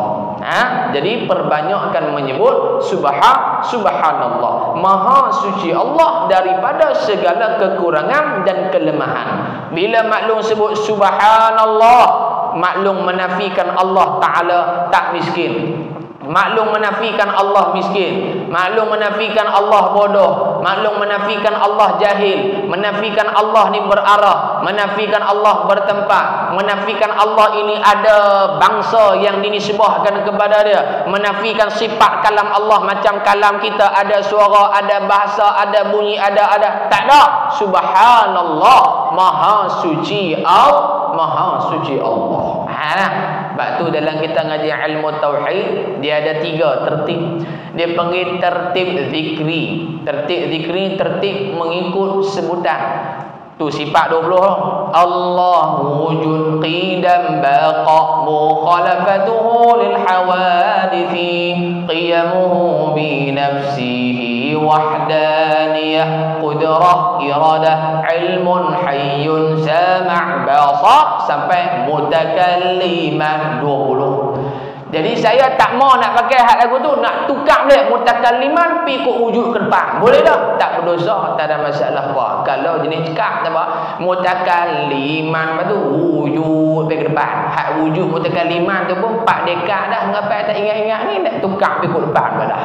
Jadi perbanyakkan menyebut subhanallah. Maha suci Allah daripada segala kekurangan dan kelemahan. Bila maklum sebut subhanallah, maklum menafikan Allah Ta'ala tak miskin. Maklum menafikan Allah miskin, maklum menafikan Allah bodoh, maklum menafikan Allah jahil, menafikan Allah ni berarah, menafikan Allah bertempat, menafikan Allah ini ada bangsa yang dinisbahkan kepada dia, menafikan sifat kalam Allah macam kalam kita, ada suara, ada bahasa, ada bunyi, ada tak ada. Subhanallah, maha suci Allah. Sebab tu dalam kita ngaji ilmu tauhid, dia ada 3 tertib. Dia panggil tertib zikri. Tertib zikri, tertib mengikut sebutan. Tu sifat 20. Allahu wujud qidam baqa mukhalafatuhu lil hawadithi qiyamuhu bi nafsihi wahdaniyah qudrah iradah ilmun hayyun sama' basar sampai mutakalliman 20. Jadi saya tak mau nak pakai hak lagu tu, nak tukar balik mutakalliman pi ikut wujud ke depan. Boleh tak? Tak berdosa, tak ada masalah apa. Kalau jenis cakap apa? Mutakalliman lepas tu wujud pi ke depan. Hak wujud mutakalliman tu pun 4 dekad dah, ngapai tak ingat-ingat ni nak tukar pi ikut depan dah.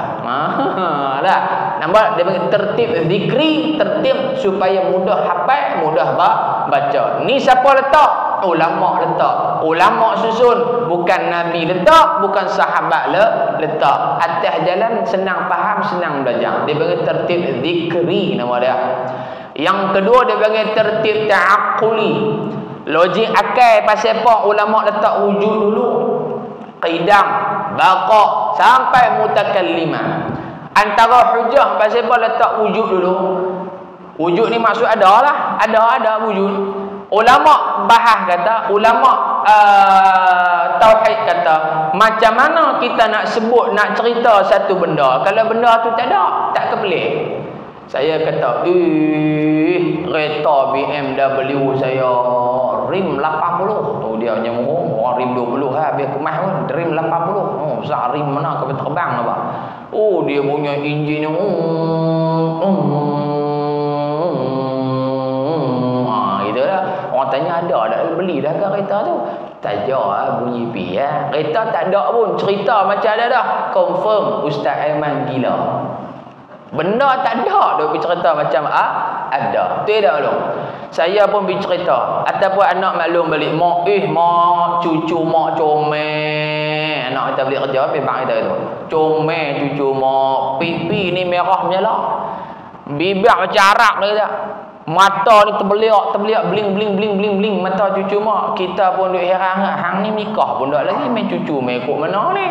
Lah. Nampak dia panggil tertib zikri, tertib supaya mudah hafal, mudah baca. Ni siapa letak? Ulama letak. Ulama susun, bukan Nabi letak, bukan sahabat letak. Atas jalan senang faham, senang belajar. Dia panggil tertib zikri nama dia. Yang kedua dia panggil tertib ta'aqquli. Logik akal pasal apa ulama letak wujud dulu. qidam, baqa sampai mutakallimah. Antara hujah pasal apa letak wujud dulu. Wujud ni maksud ada lah, ada wujud. Ulama bahas kata, ulama tauhid kata, macam mana kita nak sebut, nak cerita satu benda kalau benda tu tak ada, tak kepelik. Saya kata, kereta BMW saya rim 80. Tu dia nyamuk, orang rim 20 habis kemas pun, rim 80. Oh, besar rim mana kau terbang apa? Oh, dia punya enjin gitu lah. Orang tanya ada tak beli dah ke kereta tu? Tak ada bunyi pi ya. Kereta tak ada pun, cerita macam ada dah. Confirm Ustaz Aiman gila. Benda tak ada dia bercerita macam ada. Tu dah belum. Saya pun bercerita ataupun anak maklum balik mak cucu mak comel. Anak kita beli kerja pergi bang kita tu. Comel cucu mak, pipi ni merah menyala. Bibir macam Arab dia. Mata ni terbeliak bling mata cucu mak. Kita pun duk heran, hang ni nikah pun dak lagi main cucu main kok mana ni.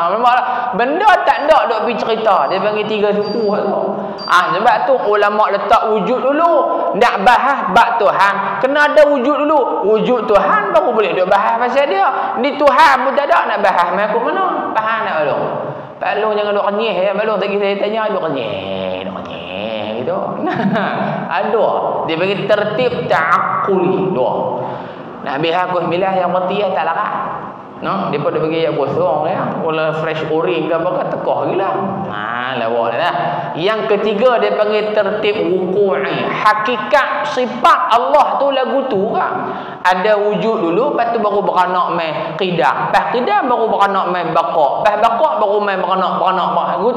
Memanglah benda tak ada duk pergi cerita. Dia panggil tiga suku tu. Sebab tu ulama letak wujud dulu. Nak bahas bab Tuhan, kena ada wujud dulu. Wujud Tuhan baru boleh duk bahas pasal dia. Ni Tuhan pun tak ada nak bahas main kok mana. Faham tak belum? Pak Long jangan duk renyeh ya, belum tadi saya tanya duk renyeh gitu. Ada. Dia bagi tertib ta'aqquli dua. Nak habis aku milah yang mati tak larat. No, depa dah bagi yang kosong ya. Wala fresh oring ke apa tekah gila. Lawak dah. Yang ketiga dia panggil tertib wuqu'i. Hakikat sifat Allah tu lagu tu kan. Ada wujud dulu, lepas tu baru beranak main qidam. Lepas qidam baru beranak main baqa. Lepas baqa baru main beranak.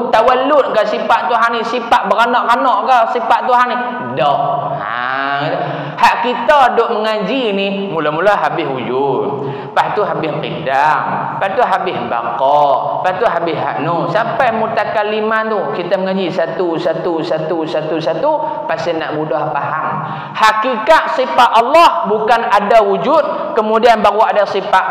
Tawallud ke sifat Tuhan ni, sifat beranak-anak ke sifat Tuhan ni? Dak. Hak kita duk mengaji ni mula-mula habis wujud. Lepas tu habis qidam. Lepas tu habis baqa. Lepas tu habis haknu. Sampai mutakalliman tu kita mengaji satu pasal nak mudah faham. Hakikat sifat Allah bukan ada wujud, kemudian baru ada sifat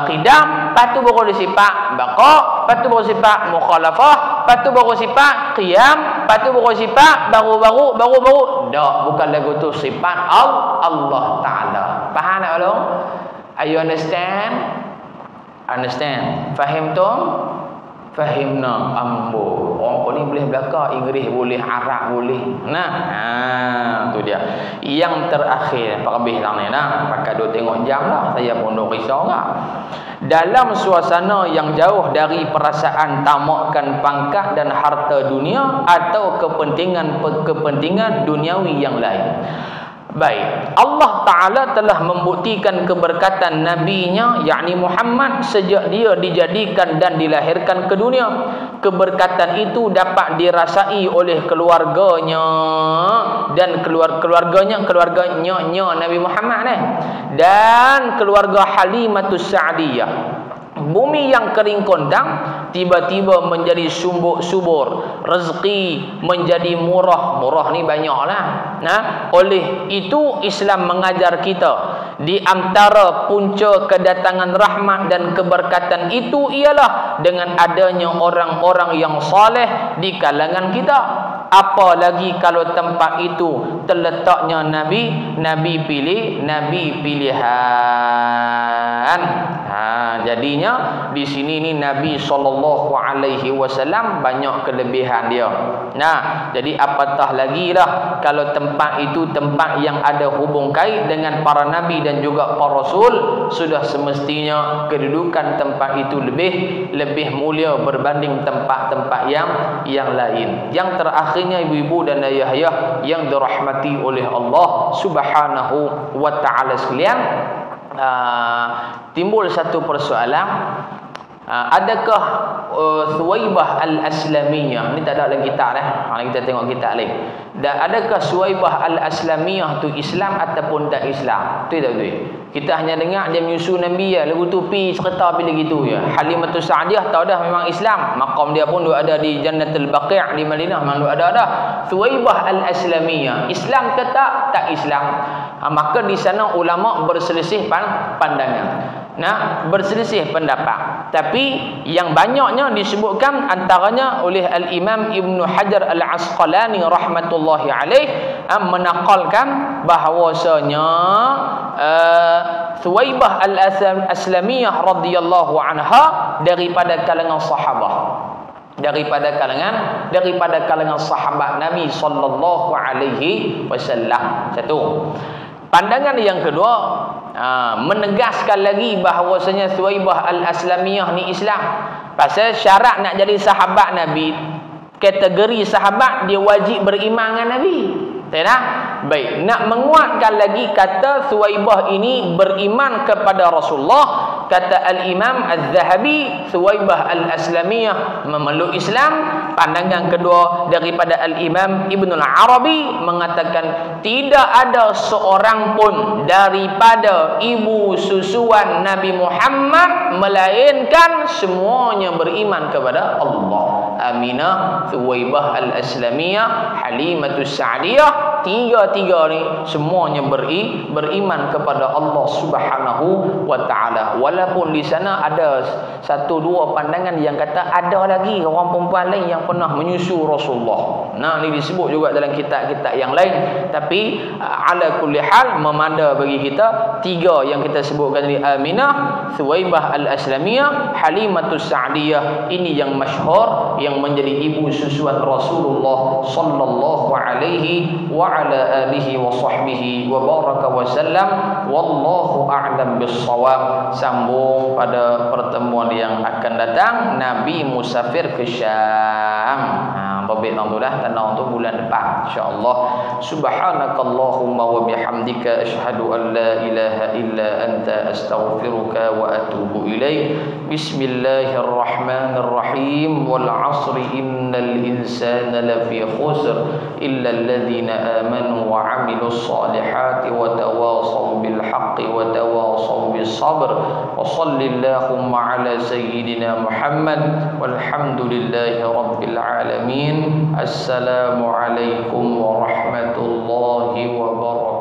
qidam, lepas tu baru ada sifat baqa, lepas tu baru sifat mukhalafah, lepas tu baru sifat qiyam, lepas tu baru sifat baru. Tak, bukan lagu tu sifat Allah Taala. Faham tak belum? Are you understand? Fahim tu? Fahimna ambo. Orang ni boleh belaka, Inggeris boleh, Arab boleh. Tu dia. Yang terakhir, perhabis lang ni nah. Pakai duk tengok jam lah. Saya pun duk risau lah. Dalam suasana yang jauh dari perasaan tamakkan pangkat dan harta dunia atau kepentingan duniawi yang lain. Baik, Allah Ta'ala telah membuktikan keberkatan Nabi-Nya, yakni Muhammad, sejak dia dijadikan dan dilahirkan ke dunia. Keberkatan itu dapat dirasai oleh keluarganya dan keluarganya Nabi Muhammad dan keluarga Halimatus Sa'diyah. Bumi yang kering kondang tiba-tiba menjadi subur, rezeki menjadi murah ni banyaklah. Oleh itu Islam mengajar kita di antara punca kedatangan rahmat dan keberkatan itu ialah dengan adanya orang-orang yang soleh di kalangan kita. Apalagi kalau tempat itu terletaknya Nabi pilihan. Jadinya di sini ni Nabi SAW banyak kelebihan dia. Jadi apatah lagi lah kalau tempat itu tempat yang ada hubung kait dengan para nabi dan juga para rasul, sudah semestinya kedudukan tempat itu lebih mulia berbanding tempat-tempat yang lain. Yang terakhirnya ibu-ibu dan ayah-ayah yang dirahmati oleh Allah Subhanahu wa taala sekalian, timbul satu persoalan. Adakah Suwaibah Al-Aslamiyah, ni tak ada dalam kitab kita tengok kitab lain. Adakah Suwaibah Al-Aslamiyah tu Islam ataupun tak Islam? Tu tak betul. Kita hanya dengar dia menyusul Nabi ya, lagu tu pi cerita pi gitu ya. Halimatus Sa'diyah tahu dah memang Islam. Maqam dia pun ada di Jannatul Baqi' di Madinah, memang ada dah. Suwaibah Al-Aslamiyah Islam ke tak Islam? Maka di sana ulama berselisih pandangan. nak berselisih pendapat. Tapi yang banyaknya disebutkan antaranya oleh Al-Imam Ibnu Hajar Al-Asqalani rahmatullahi alaih menakalkan bahawasanya Thuwaibah Al-Aslamiyah radhiyallahu anha daripada kalangan sahabat, daripada kalangan sahabat Nabi sallallahu alaihi wasallam. Satu. Pandangan yang kedua, menegaskan lagi bahawasanya Thuwaibah Al-Aslamiyah ni Islam. Pasal syarat nak jadi sahabat Nabi, kategori sahabat dia wajib beriman dengan Nabi. Tak? Baik, nak menguatkan lagi kata Thuwaibah ini beriman kepada Rasulullah. Kata Al-Imam Az-Zahabi, Thuwaibah Al-Aslamiyah memeluk Islam. Pandangan kedua daripada Al-Imam Ibnul Arabi mengatakan tidak ada seorang pun daripada ibu susuan Nabi Muhammad melainkan semuanya beriman kepada Allah. Aminah, Thuwaibah Al-Aslamiyah, Halimatus Sa'diyah, tiga-tiga ni semuanya beriman kepada Allah Subhanahu wa taala. Walaupun di sana ada satu dua pandangan yang kata ada lagi orang perempuan lain yang pernah menyusu Rasulullah. Nah, ini disebut juga dalam kitab-kitab yang lain. Tapi ala kulli hal memanda bagi kita tiga yang kita sebutkan tadi, Aminah, Thuwaibah Al-Aslamiyah, Halimatus Sa'diyah, ini yang masyhur yang menjadi ibu susuan Rasulullah sallallahu alaihi wa ala alihi wa sahbihi wa baraka wa sallam. Wallahu a'lam bis-shawab. Sambung pada pertemuan yang akan datang, Nabi musafir ke Syam. Topik tu dah tenang untuk bulan depan insya-Allah. Subhanakallahumma wa bihamdika asyhadu an la ilaha illa anta astaghfiruka wa atubu ilaik. Bismillahirrahmanirrahim. Wal 'asri innal insana lafi khusr illa alladhina amanu wa 'amilus solihati wa tawasaw bil haqqi wa tawasaw bis sabr. Wa sallallahu ala sayyidina Muhammad walhamdulillahi rabbil alamin. Assalamualaikum warahmatullahi wabarakatuh.